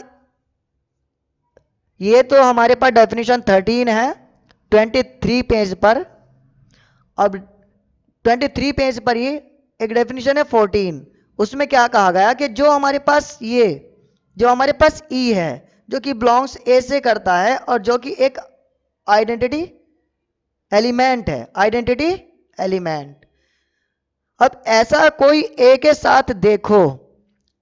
ये तो हमारे पास डेफिनेशन 13 है 23 पेज पर। अब 23 पेज पर ही एक डेफिनेशन है 14। उसमें क्या कहा गया कि जो हमारे पास ई है जो कि बिलोंग्स ए से करता है और जो कि एक आइडेंटिटी एलिमेंट है, आइडेंटिटी एलिमेंट। अब ऐसा कोई ए के साथ देखो,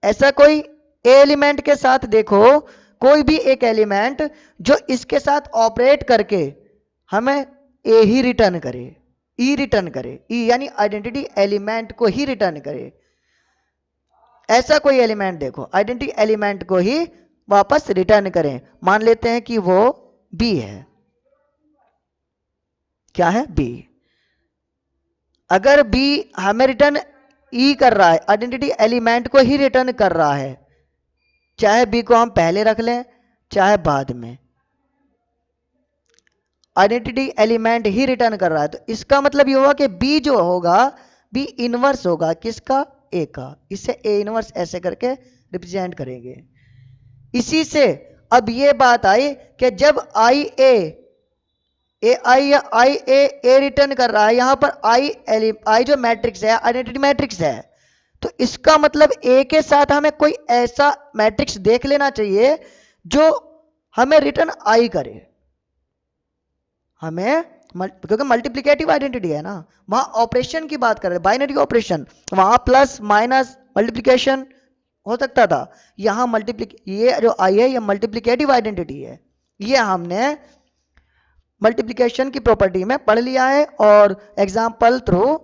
ऐसा कोई ए एलिमेंट के साथ देखो, कोई भी एक एलिमेंट जो इसके साथ ऑपरेट करके हमें ए ही रिटर्न करे, ई रिटर्न करे, ई यानी आइडेंटिटी एलिमेंट को ही रिटर्न करे। ऐसा कोई एलिमेंट देखो, आइडेंटिटी एलिमेंट को ही वापस रिटर्न करें। मान लेते हैं कि वो बी है। क्या है? बी। अगर बी हमें रिटर्न ई कर रहा है, आइडेंटिटी एलिमेंट को ही रिटर्न कर रहा है, चाहे बी को हम पहले रख लें चाहे बाद में, आइडेंटिटी एलिमेंट ही रिटर्न कर रहा है, तो इसका मतलब ये होगा कि बी जो होगा, बी इनवर्स होगा किसका? ए का। इसे ए इनवर्स ऐसे करके रिप्रेजेंट करेंगे। इसी से अब ये बात आई कि जब आई ए आई या आई ए रिटर्न कर रहा है, यहां पर आई जो मैट्रिक्स है आइडेंटिटी मैट्रिक्स है, तो इसका मतलब ए के साथ हमें कोई ऐसा मैट्रिक्स देख लेना चाहिए जो हमें रिटर्न आई करे। हमें क्योंकि मल्टीप्लिकेटिव आइडेंटिटी है ना, वहां ऑपरेशन की बात कर रहे हैं, बाइनरी ऑपरेशन, वहां प्लस माइनस मल्टीप्लिकेशन हो सकता था। यहां ये जो आई है ये मल्टीप्लिकेटिव आइडेंटिटी है। ये हमने मल्टीप्लिकेशन की प्रॉपर्टी में पढ़ लिया है और एग्जाम्पल थ्रू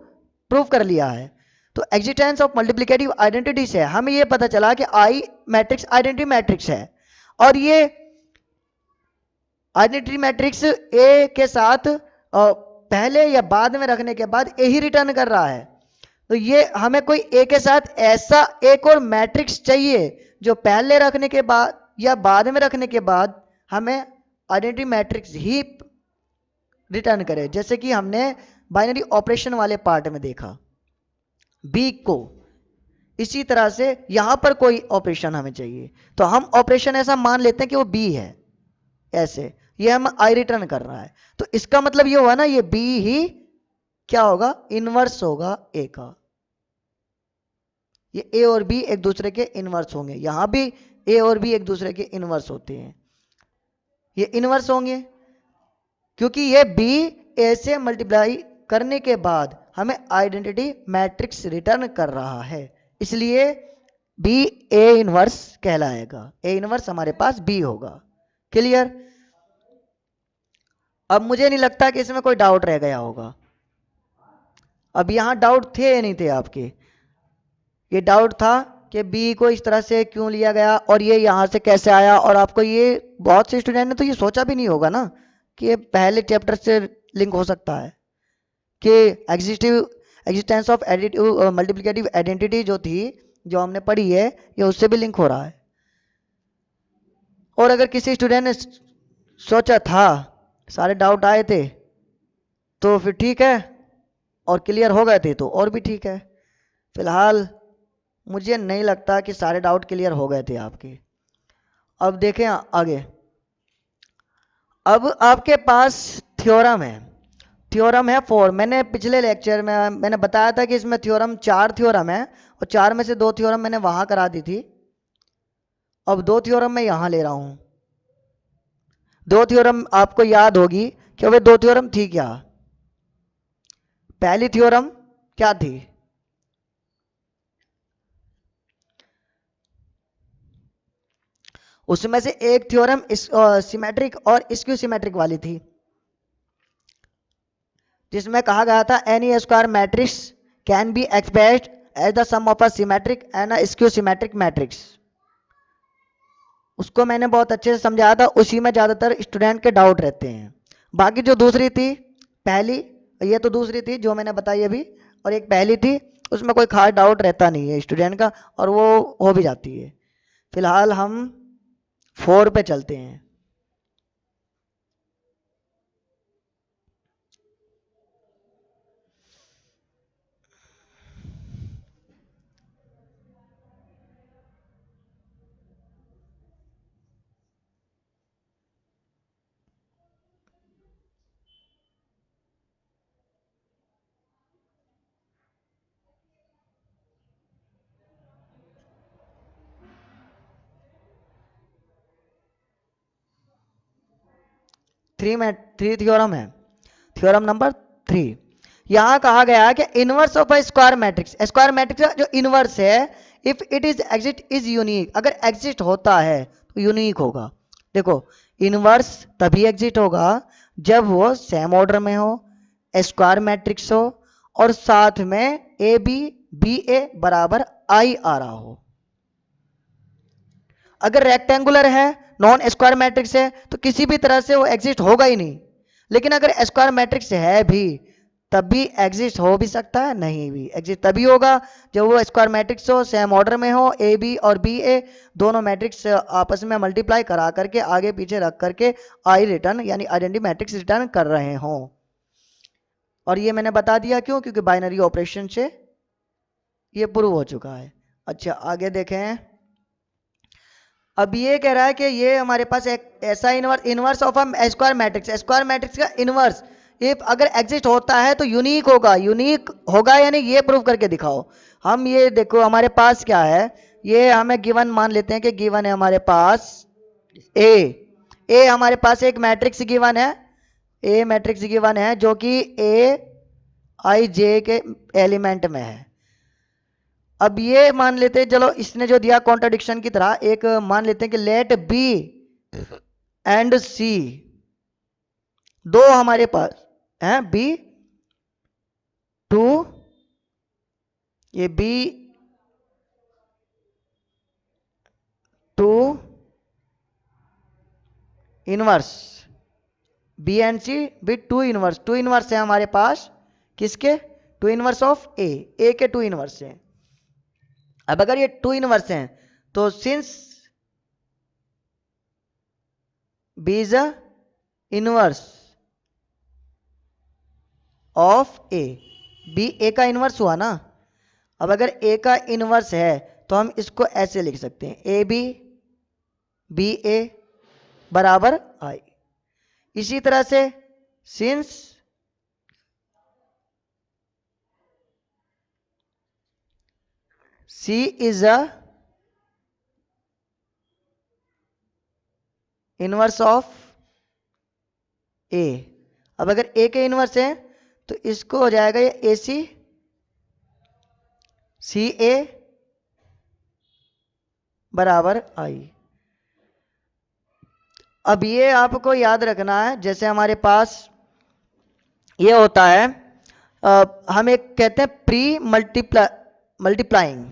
प्रूव कर लिया है। तो एग्जिस्टेंस ऑफ मल्टीप्लिकेटिव आइडेंटिटी से हमें यह पता चला कि आई मैट्रिक्स आइडेंटिटी मैट्रिक्स है और ये आइडेंटिटी मैट्रिक्स ए के साथ पहले या बाद में रखने के बाद ए ही रिटर्न कर रहा है। तो ये हमें कोई ए के साथ ऐसा एक और मैट्रिक्स चाहिए जो पहले रखने के बाद या बाद में रखने के बाद हमें आइडेंटिटी मैट्रिक्स ही रिटर्न करे, जैसे कि हमने बाइनरी ऑपरेशन वाले पार्ट में देखा बी को। इसी तरह से यहां पर कोई ऑपरेशन हमें चाहिए, तो हम ऑपरेशन ऐसा मान लेते हैं कि वो बी है, ऐसे ये हम आई रिटर्न कर रहा है, तो इसका मतलब ये हुआ ना, ये बी ही क्या होगा? इनवर्स होगा ए का। ये ए और बी एक दूसरे के इनवर्स होंगे, यहां भी ए और बी एक दूसरे के इनवर्स होते हैं, ये इनवर्स होंगे क्योंकि ये बी ए से मल्टीप्लाई करने के बाद हमें आइडेंटिटी मैट्रिक्स रिटर्न कर रहा है, इसलिए बी ए इनवर्स कहलाएगा। ए इनवर्स हमारे पास बी होगा। क्लियर? अब मुझे नहीं लगता कि इसमें कोई डाउट रह गया होगा। अब यहां डाउट थे या नहीं थे आपके? ये डाउट था कि बी को इस तरह से क्यों लिया गया और ये यहां से कैसे आया, और आपको ये बहुत से स्टूडेंट ने तो ये सोचा भी नहीं होगा ना कि ये पहले चैप्टर से लिंक हो सकता है कि existence of additive multiplicative identity जो थी, जो हमने पढ़ी है, ये उससे भी लिंक हो रहा है। और अगर किसी स्टूडेंट ने सोचा था, सारे डाउट आए थे, तो फिर ठीक है, और क्लियर हो गए थे तो और भी ठीक है। फिलहाल मुझे नहीं लगता कि सारे डाउट क्लियर हो गए थे आपके। अब देखें आगे। अब आपके पास थ्योरम है, थ्योरम है 4। मैंने पिछले लेक्चर में मैंने बताया था कि इसमें थ्योरम 4 थ्योरम है और 4 में से 2 थ्योरम मैंने वहां करा दी थी। अब 2 थ्योरम मैं यहां ले रहा हूं। 2 थ्योरम आपको याद होगी कि वे 2 थ्योरम थी क्या? पहली थ्योरम क्या थी? उसमें से एक थ्योरम सिमेट्रिक और स्क्यू सिमेट्रिक वाली थी, जिसमें कहा गया था any square matrix can be expressed as the sum of a symmetric and a skew symmetric matrix. उसको मैंने बहुत अच्छे से समझाया था, उसी में ज़्यादातर स्टूडेंट के डाउट रहते हैं। बाकी जो दूसरी थी, पहली, ये तो दूसरी थी जो मैंने बताई अभी, और एक पहली थी, उसमें कोई खास डाउट रहता नहीं है स्टूडेंट का और वो हो भी जाती है। फिलहाल हम 4 पे चलते हैं। थ्री थ्योरम है, थ्योरम नंबर 3। यहां कहा गया है कि inverse of a square matrix का जो इनवर्स है, if it is exit is unique, अगर एग्जिट होता है तो यूनिक होगा। देखो, इनवर्स तभी एग्जिट होगा जब वो सेम ऑर्डर में हो, स्क्वायर मैट्रिक्स हो, और साथ में ए बी ए बराबर आई आ रहा हो। अगर रेक्टेंगुलर है, नॉन स्क्वायर मैट्रिक्स है, तो किसी भी तरह से वो एग्जिस्ट होगा ही नहीं। लेकिन अगर स्क्वायर मैट्रिक्स है भी, तब भी एग्जिस्ट हो भी सकता है, नहीं भी एग्जिस्ट तभी होगा जब वो स्क्वायर मैट्रिक्स हो, सेम ऑर्डर में हो, ए बी और बी ए दोनों मैट्रिक्स आपस में मल्टीप्लाई करा करके आगे पीछे रख करके आई रिटर्न यानी आइडेंटिटी मैट्रिक्स रिटर्न कर रहे हों। और ये मैंने बता दिया क्यों, क्योंकि बाइनरी ऑपरेशन से ये प्रूव हो चुका है। अच्छा, आगे देखें। अब ये कह रहा है कि ये हमारे पास एक ऐसा inverse of a square matrix का इनवर्स इफ अगर एग्जिस्ट होता है तो यूनिक होगा यानी ये प्रूव करके दिखाओ। हम ये देखो हमारे पास क्या है, ये हमें गिवन मान लेते हैं कि गिवन है हमारे पास ए हमारे पास एक मैट्रिक्स गिवन है, ए मैट्रिक्स गिवन है जो कि ए आई जे के एलिमेंट में है। अब ये मान लेते हैं, चलो इसने जो दिया कॉन्ट्राडिक्शन की तरह एक मान लेते हैं कि लेट बी एंड सी दो हमारे पास है, बी टू, ये B two inverse, B and C B two inverse है हमारे पास, किसके? टू इनवर्स ऑफ ए के टू इनवर्स है। अब अगर ये टू इनवर्स हैं तो since B is a inverse of A, B A का इनवर्स हुआ ना। अब अगर ए का इनवर्स है तो हम इसको ऐसे लिख सकते हैं, ए बी ए बराबर आई। इसी तरह से since C is a inverse of A, अब अगर ए के इनवर्स है तो इसको हो जाएगा ये ए सी ए बराबर आई। अब ये आपको याद रखना है, जैसे हमारे पास ये होता है हम एक कहते हैं मल्टीप्लाइंग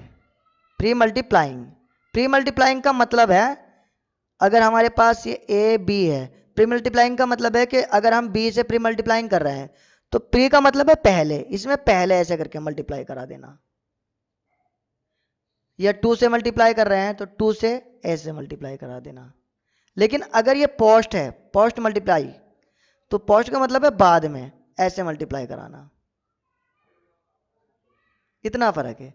प्री मल्टीप्लाइंग का मतलब है अगर हमारे पास ये ए बी है, प्री मल्टीप्लाइंग का मतलब है कि अगर हम बी से प्री मल्टीप्लाइंग कर रहे हैं तो प्री का मतलब है पहले, इसमें पहले ऐसे करके मल्टीप्लाई करा देना, या टू से मल्टीप्लाई कर रहे हैं तो टू से ऐसे मल्टीप्लाई करा देना। लेकिन अगर ये पोस्ट है, पोस्ट मल्टीप्लाई, तो पोस्ट का मतलब है बाद में ऐसे मल्टीप्लाई कराना, इतना फर्क है।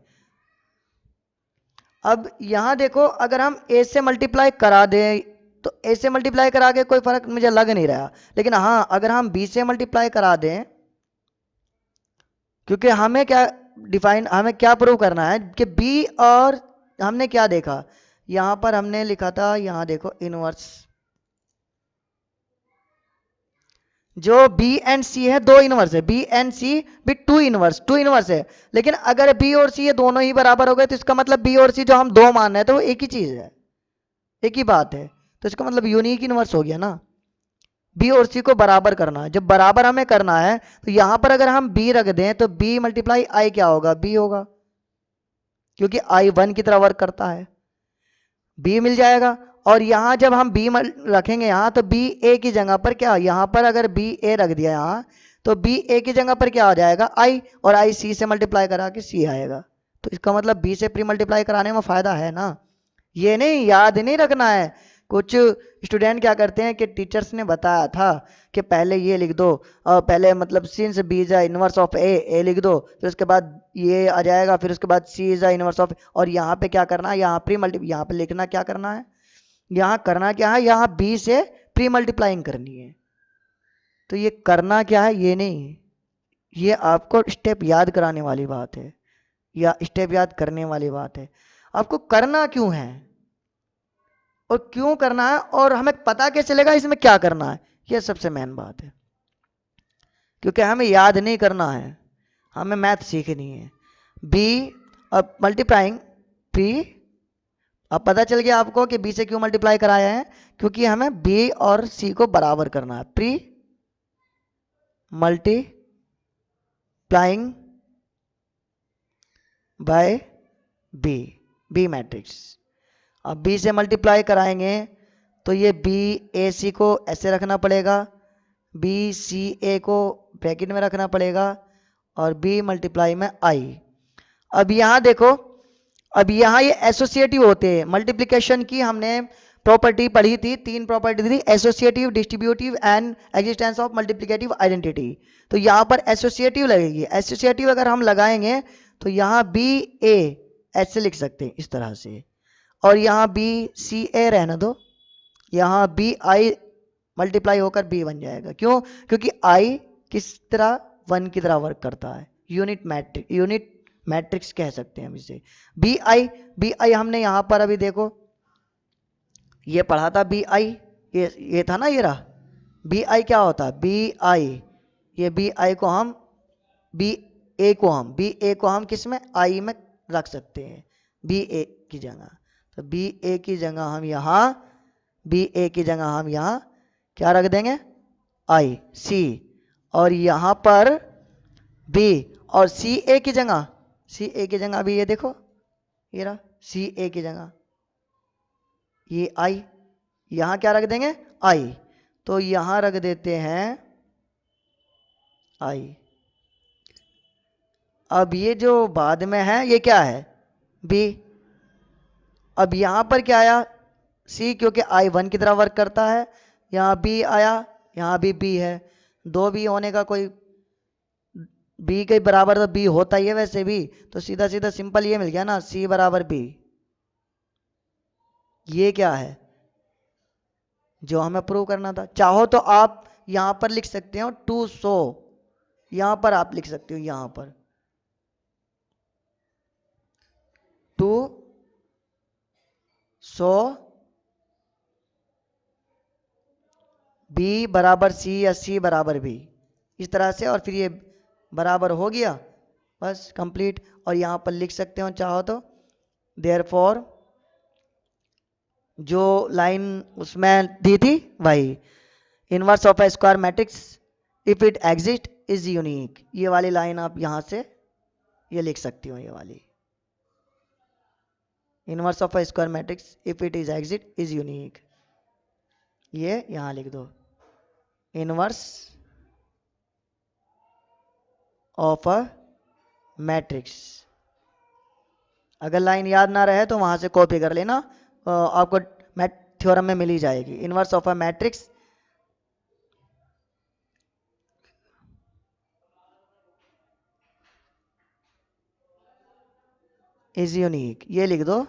अब यहां देखो, अगर हम ए से मल्टीप्लाई करा दें तो ए से मल्टीप्लाई करा के कोई फर्क मुझे लग नहीं रहा, लेकिन हाँ अगर हम बी से मल्टीप्लाई करा दें, क्योंकि हमें क्या प्रूव करना है कि बी, और हमने क्या देखा यहां पर, हमने लिखा था यहां देखो इनवर्स, जो बी एंड सी है दो इनवर्स है, बी एंड सी भी टू इनवर्स है। लेकिन अगर बी और सी ये दोनों ही बराबर हो गए तो इसका मतलब बी और सी जो हम दो मान रहे हैं तो वो एक ही चीज है, एक ही बात है, तो इसका मतलब यूनिक इनवर्स हो गया ना। बी और सी को बराबर करना है, जब बराबर हमें करना है तो यहां पर अगर हम बी रख दें तो बी मल्टीप्लाई आई क्या होगा, बी होगा, क्योंकि आई वन की तरह वर्क करता है, बी मिल जाएगा। और यहां जब हम बी रखेंगे यहां तो बी ए की जगह पर क्या, यहां पर अगर बी ए रख दिया यहां तो बी ए की जगह पर क्या आ जाएगा, आई, और आई सी से मल्टीप्लाई करा के सी आएगा। तो इसका मतलब बी से प्री मल्टीप्लाई कराने में फायदा है ना, ये नहीं याद नहीं रखना है। कुछ स्टूडेंट क्या करते हैं कि टीचर्स ने बताया था कि पहले ये लिख दो, पहले मतलब since B is inverse of A लिख दो, फिर उसके बाद ये आ जाएगा, फिर उसके बाद सी इज इनवर्स ऑफ, और यहाँ पे क्या करना है, यहाँ पे लिखना क्या करना है, यहाँ करना क्या है, यहाँ बी से प्री मल्टीप्लाइंग करनी है। तो ये करना क्या है ये नहीं, ये आपको स्टेप याद कराने वाली बात है, या स्टेप याद करने वाली बात है। आपको करना क्यों है और क्यों करना है, और हमें पता कैसे चलेगा इसमें क्या करना है, ये सबसे मेन बात है, क्योंकि हमें याद नहीं करना है, हमें मैथ सीखनी है। बी, अब मल्टीप्लाइंग पी, अब पता चल गया आपको कि बी से क्यों मल्टीप्लाई कराया है, क्योंकि हमें बी और सी को बराबर करना है। Pre multiplying by B, B matrix. अब बी से मल्टीप्लाई कराएंगे तो ये बी ए सी को ऐसे रखना पड़ेगा, बी सी ए को ब्रैकेट में रखना पड़ेगा, और बी मल्टीप्लाई में आई। अब यहाँ देखो, अब यहाँ ये एसोसिएटिव होते हैं। मल्टीप्लिकेशन की हमने प्रॉपर्टी पढ़ी थी, 3 प्रॉपर्टी थी, associative, distributive and existence of multiplicative identity. तो यहाँ पर एसोसिएटिव लगेगी। एसोसिएटिव अगर हम लगाएंगे तो यहाँ बी ए ऐसे लिख सकते हैं इस तरह से, और यहाँ बी सी ए रहने दो, यहाँ बी आई मल्टीप्लाई होकर बी बन जाएगा। क्यों? क्योंकि आई किस तरह 1 की तरह वर्क करता है, यूनिट मैट्रिक्स कह सकते हैं हम इसे। बी आई हमने यहाँ पर अभी देखो ये पढ़ा था, बी आई ये था ना, ये रहा बी आई। क्या होता है बी आई? ये बी आई को हम बी ए को हम किस में, आई में रख सकते हैं, बी ए की जगह। तो बी ए की जगह हम यहाँ क्या रख देंगे, आई सी, और यहाँ पर बी, और सी ए की जगह भी ये देखो, ये रहा सी ए की जगह ये आई, यहाँ क्या रख देंगे, आई। तो यहाँ रख देते हैं आई। अब ये जो बाद में है ये क्या है, बी। अब यहाँ पर क्या आया, सी, क्योंकि आई 1 की तरह वर्क करता है। यहाँ बी आया, यहाँ भी बी है, 2 बी होने का कोई, बी के बराबर तो बी होता ही है वैसे भी, तो सीधा सीधा सिंपल ये मिल गया ना, सी बराबर बी। ये क्या है जो हमें प्रूव करना था। चाहो तो आप यहां पर लिख सकते हो 200, यहां पर आप लिख सकते हो, यहां पर 200 बी बराबर सी या सी बराबर बी, इस तरह से, और फिर ये बराबर हो गया, बस कंप्लीट। और यहां पर लिख सकते हो चाहो तो, देयरफॉर जो लाइन उसमें दी थी वही, inverse of A square matrix if it exist is unique. ये वाली लाइन आप यहां से ये लिख सकती हो, ये वाली, inverse of A square matrix if it is exist is unique, ये यहां लिख दो, इनवर्स ऑफ अ मैट्रिक्स। अगर लाइन याद ना रहे तो वहां से कॉपी कर लेना, आपको थ्योरम में मिल ही जाएगी। Inverse of a matrix is unique, ये लिख दो।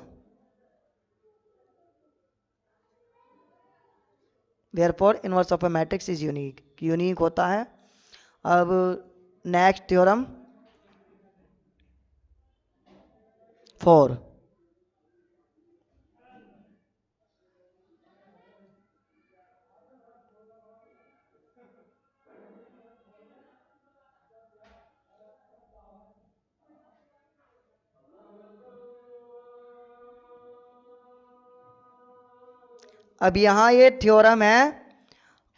Therefore inverse of a matrix is unique, unique होता है। अब नेक्स्ट थ्योरम 4, अब यहाँ ये थ्योरम है,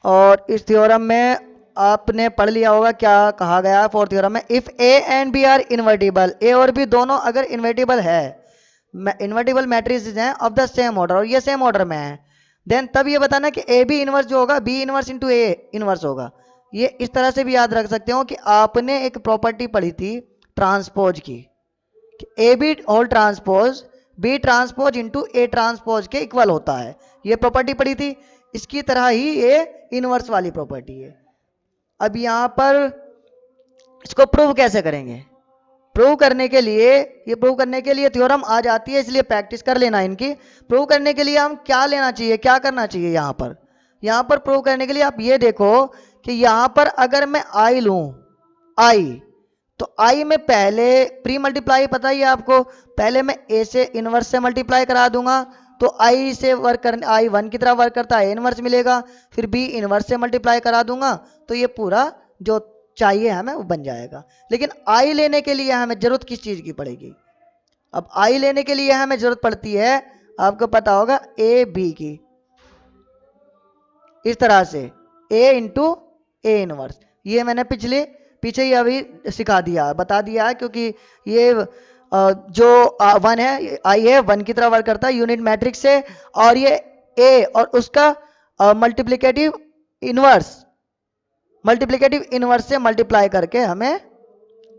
और इस थ्योरम में आपने पढ़ लिया होगा क्या कहा गया है 4th थ्योरम में, if A and B are invertible, A और बी दोनों अगर इन्वर्टिबल है, इन्वर्टिबल मैट्रिसेस हैं ऑफ द सेम ऑर्डर, और ये सेम ऑर्डर में है, देन तब ये बताना कि ए बी इनवर्स जो होगा B inverse into A inverse होगा। ये इस तरह से भी याद रख सकते हो कि आपने एक प्रॉपर्टी पढ़ी थी ट्रांसपोज की, A B whole transpose B transpose into A transpose के इक्वल होता है, ये प्रॉपर्टी पढ़ी थी। इसकी तरह ही ये इनवर्स वाली प्रॉपर्टी है। अब यहां पर इसको प्रूव कैसे करेंगे, प्रूव करने के लिए थ्योरम आ जाती है, इसलिए प्रैक्टिस कर लेना इनकी। प्रूव करने के लिए हम क्या लेना चाहिए, क्या करना चाहिए, यहां पर प्रूव करने के लिए आप ये देखो कि यहां पर अगर मैं आई लूं, आई, तो आई में पहले प्री मल्टीप्लाई पता ही है आपको, पहले मैं ए से इनवर्स से मल्टीप्लाई करा दूंगा, तो आई से वर्क करने, आई वन की तरह वर्क करता है, इनवर्स मिलेगा। फिर बी इनवर्स से मल्टीप्लाई करा दूंगा तो ये पूरा जो चाहिए हमें वो बन जाएगा। लेकिन आई लेने के लिए हमें जरूरत किस चीज़ की पड़ेगी? अब आई लेने के लिए हमें जरूरत पड़ती है, आपको पता होगा, ए बी की। इस तरह से ए इंटू ए इनवर्स, ये मैंने पीछे ही अभी सिखा दिया, बता दिया, क्योंकि ये जो वन है, आई है वन की तरह वर्क करता है यूनिट मैट्रिक्स से, और ये ए और उसका मल्टीप्लिकेटिव इनवर्स से मल्टीप्लाई करके हमें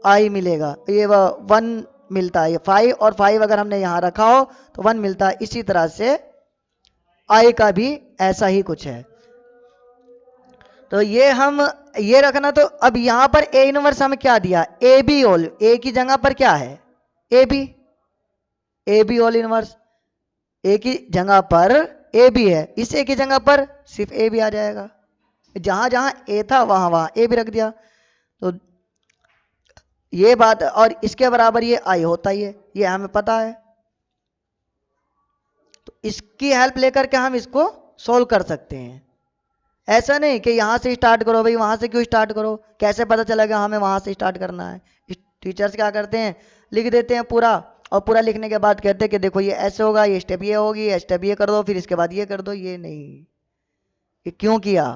आई मिलेगा। ये वन मिलता है, ये 5 और 5 अगर हमने यहाँ रखा हो तो 1 मिलता है। इसी तरह से आई का भी ऐसा ही कुछ है। तो ये हम ये रखना। तो अब यहां पर ए इनवर्स हमें क्या दिया? ए बी होल, ए की जगह पर क्या है? ए बी होल इनवर्स, ए की जगह पर ए बी है, इस ए की जगह पर सिर्फ ए बी आ जाएगा। जहां जहां ए था वहां वहां ए भी रख दिया। तो ये बात, और इसके बराबर ये आई होता ही है, ये हमें पता है। तो इसकी हेल्प लेकर के हम इसको सोल्व कर सकते हैं। ऐसा नहीं कि यहां से स्टार्ट करो भाई, वहां से क्यों स्टार्ट करो, कैसे पता चलेगा हमें वहां से स्टार्ट करना है? टीचर्स क्या करते हैं, लिख देते हैं पूरा, और पूरा लिखने के बाद कहते हैं कि देखो ये ऐसे होगा, ये स्टेप ये होगी, ये स्टेप ये कर दो, फिर इसके बाद ये कर दो। ये नहीं, ये क्यों किया,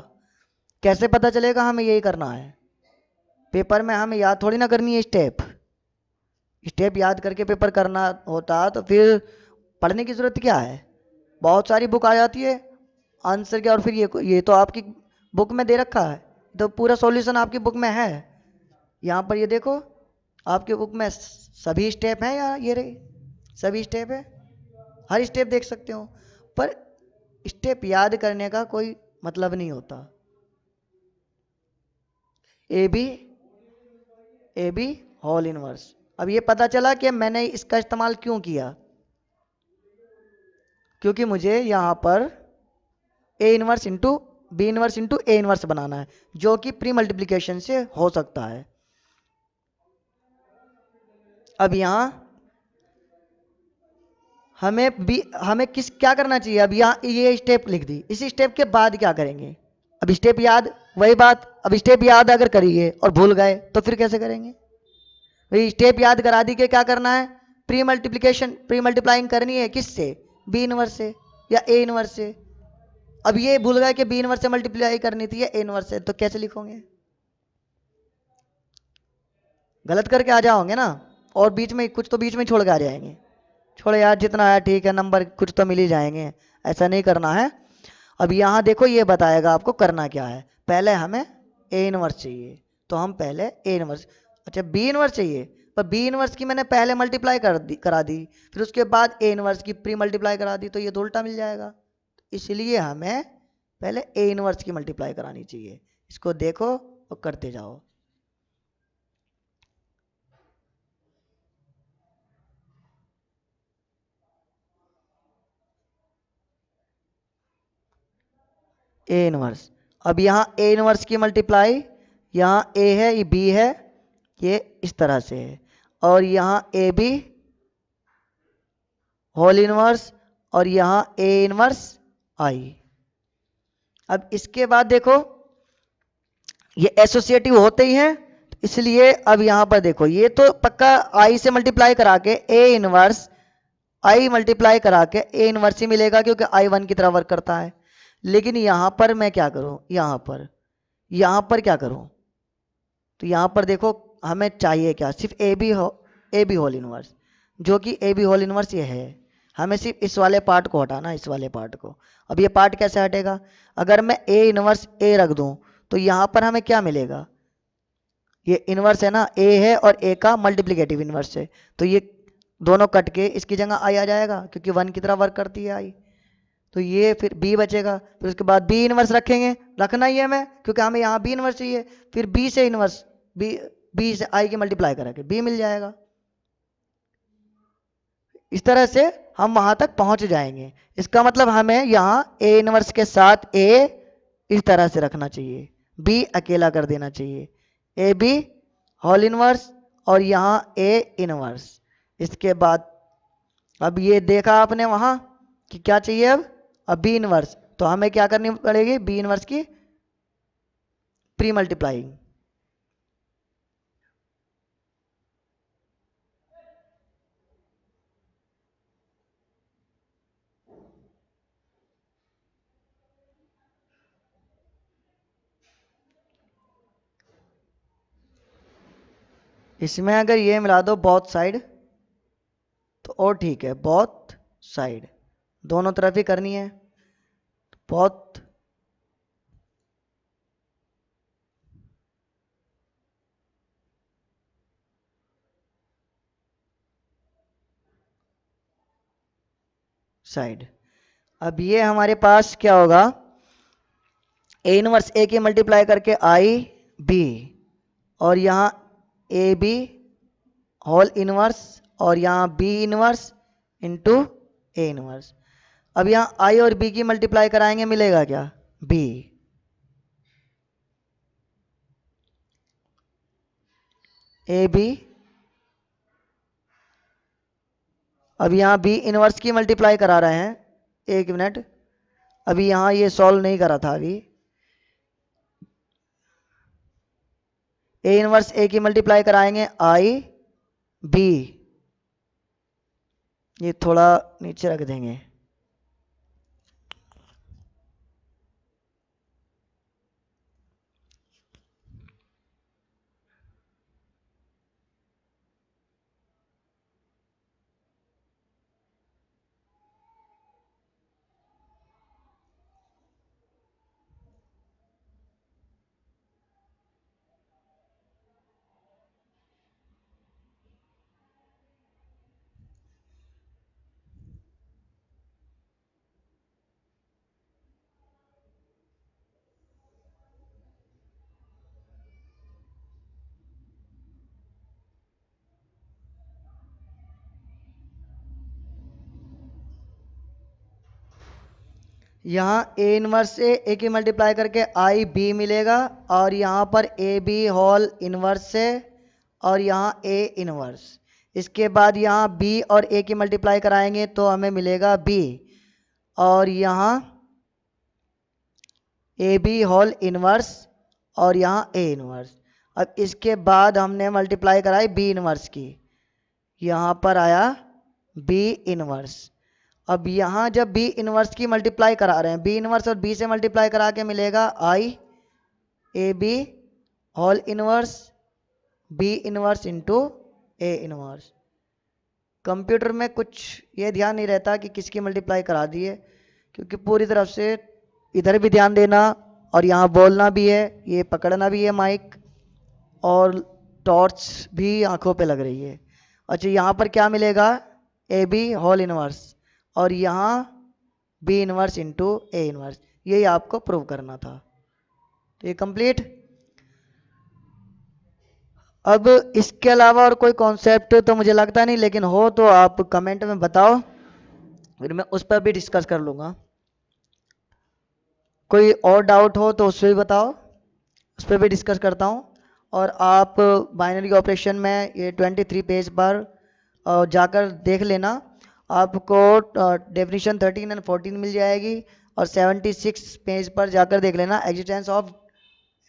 कैसे पता चलेगा हमें यही करना है? पेपर में हमें याद थोड़ी ना करनी है स्टेप याद करके पेपर करना होता तो फिर पढ़ने की जरूरत क्या है? बहुत सारी बुक आ जाती है आंसर के, और फिर ये तो आपकी बुक में दे रखा है, तो पूरा सॉल्यूशन आपकी बुक में है। यहाँ पर ये देखो, आपकी बुक में सभी स्टेप हैं, या ये रही सभी स्टेप है, हर स्टेप देख सकते हो। पर स्टेप याद करने का कोई मतलब नहीं होता। A B whole inverse. अब ये पता चला कि मैंने इसका इस्तेमाल क्यों किया, क्योंकि मुझे यहाँ पर A inverse into B inverse into A inverse बनाना है, जो कि प्री मल्टीप्लिकेशन से हो सकता है। अब यहां हमें क्या करना चाहिए? अब यहां ये स्टेप लिख दी, इसी स्टेप के बाद क्या करेंगे? अब स्टेप याद, वही बात, अब स्टेप याद अगर करिए और भूल गए तो फिर कैसे करेंगे भाई? स्टेप याद करा दी के क्या करना है? प्री मल्टीप्लाइंग करनी है, किससे? बी इनवर्स से या ए इनवर्स से। अब ये भूल गए कि बी इनवर्स से मल्टीप्लाई करनी थी या ए इनवर्स से, तो कैसे लिखोगे? गलत करके आ जाओगे ना, और बीच में कुछ तो बीच में छोड़ के आ जाएंगे, छोड़ो यार जितना है ठीक है, नंबर कुछ तो मिल ही जाएंगे, ऐसा नहीं करना है। अब यहाँ देखो ये बताएगा आपको करना क्या है। पहले हमें ए इनवर्स चाहिए, तो हम पहले ए इनवर्स, अच्छा बी इनवर्स चाहिए, पर बी इनवर्स की मैंने पहले मल्टीप्लाई करा दी, फिर उसके बाद ए इनवर्स की प्री मल्टीप्लाई करा दी, तो ये तो उल्टा मिल जाएगा। इसलिए हमें पहले ए इनवर्स की मल्टीप्लाई करानी चाहिए। इसको देखो और करते जाओ। ए इनवर्स, अब यहाँ ए इनवर्स की मल्टीप्लाई, यहाँ ए है, ये बी है, ये इस तरह से है, और यहाँ ए बी होल इनवर्स, और यहाँ ए इनवर्स आई। अब इसके बाद देखो ये एसोसिएटिव होते ही हैं, इसलिए अब यहाँ पर देखो ये तो पक्का आई से मल्टीप्लाई करा के ए इनवर्स, आई मल्टीप्लाई करा के ए इनवर्स ही मिलेगा, क्योंकि आई वन की तरह वर्क करता है। लेकिन यहाँ पर मैं क्या करूँ, यहाँ पर क्या करूँ? तो यहाँ पर देखो हमें चाहिए क्या? सिर्फ ए बी होल इनवर्स, जो कि ए बी होल इनवर्स ये है। हमें सिर्फ इस वाले पार्ट को हटाना, इस वाले पार्ट को। अब ये पार्ट कैसे हटेगा? अगर मैं ए इनवर्स ए रख दूं तो यहाँ पर हमें क्या मिलेगा? ये इनवर्स है ना, ए है और ए का मल्टीप्लिकेटिव इनवर्स है, तो ये दोनों कट के इसकी जगह आई आ जाएगा, क्योंकि वन की तरह वर्क करती है आई। तो ये फिर बी बचेगा, फिर उसके बाद बी इनवर्स रखेंगे, रखना ही है हमें, क्योंकि हमें यहाँ बी इनवर्स चाहिए। फिर बी से इनवर्स, बी से आई की मल्टीप्लाई करेंगे, बी मिल जाएगा। इस तरह से हम वहां तक पहुंच जाएंगे। इसका मतलब हमें यहाँ ए इनवर्स के साथ ए इस तरह से रखना चाहिए, बी अकेला कर देना चाहिए, ए बी होल इनवर्स और यहाँ ए इनवर्स। इसके बाद अब ये देखा आपने वहां कि क्या चाहिए अब बी इनवर्स, तो हमें क्या करनी पड़ेगी, बी इनवर्स की प्री मल्टीप्लाइंग। इसमें अगर ये मिला दो बोथ साइड तो और ठीक है, बोथ साइड दोनों तरफ ही करनी है, बोथ साइड। अब ये हमारे पास क्या होगा, ए इनवर्स ए की मल्टीप्लाई करके आई बी, और यहाँ ए बी होल इनवर्स, और यहाँ B inverse into A inverse. अब यहाँ आई और बी की मल्टीप्लाई कराएंगे, मिलेगा क्या, बी, ए बी। अब यहाँ बी इनवर्स की मल्टीप्लाई करा रहे हैं, एक मिनट, अभी यहाँ ये सॉल्व नहीं करा था अभी। ए इनवर्स ए की मल्टीप्लाई कराएंगे आई बी, ये थोड़ा नीचे रख देंगे। यहाँ ए इनवर्स से ए की मल्टीप्लाई करके आई बी मिलेगा, और यहाँ पर ए बी होल इनवर्स से, और यहाँ ए इनवर्स। इसके बाद यहाँ बी और ए की मल्टीप्लाई कराएंगे तो हमें मिलेगा बी, और यहाँ ए बी होल इनवर्स, और यहाँ ए इनवर्स। अब इसके बाद हमने मल्टीप्लाई कराई बी इनवर्स की, यहाँ पर आया बी इनवर्स। अब यहाँ जब बी इनवर्स की मल्टीप्लाई करा रहे हैं, बी इनवर्स और बी से मल्टीप्लाई करा के मिलेगा I A B whole inverse B inverse into A inverse. Computer में कुछ ये ध्यान नहीं रहता कि किसकी मल्टीप्लाई करा दी है, क्योंकि पूरी तरफ से इधर भी ध्यान देना, और यहाँ बोलना भी है, ये पकड़ना भी है माइक, और टॉर्च भी आंखों पे लग रही है। अच्छा, यहाँ पर क्या मिलेगा, ए बी होल इनवर्स, और यहाँ B inverse into A inverse. यही आपको प्रूव करना था, तो ये कंप्लीट। अब इसके अलावा और कोई कॉन्सेप्ट तो मुझे लगता नहीं, लेकिन हो तो आप कमेंट में बताओ, फिर मैं उस पर भी डिस्कस कर लूँगा। कोई और डाउट हो तो उससे भी बताओ, उस पर भी डिस्कस करता हूँ। और आप बाइनरी ऑपरेशन में ये 23 पेज पर जाकर देख लेना, आपको डेफिनेशन 13 एंड 14 मिल जाएगी, और 76 पेज पर जाकर देख लेना एग्जिस्टेंस ऑफ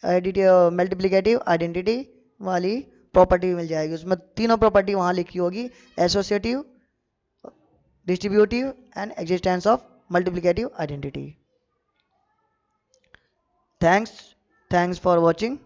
मल्टीप्लिकेटिव आइडेंटिटी वाली प्रॉपर्टी मिल जाएगी। उसमें तीनों प्रॉपर्टी वहाँ लिखी होगी, associative, distributive and existence of multiplicative identity. Thanks for watching.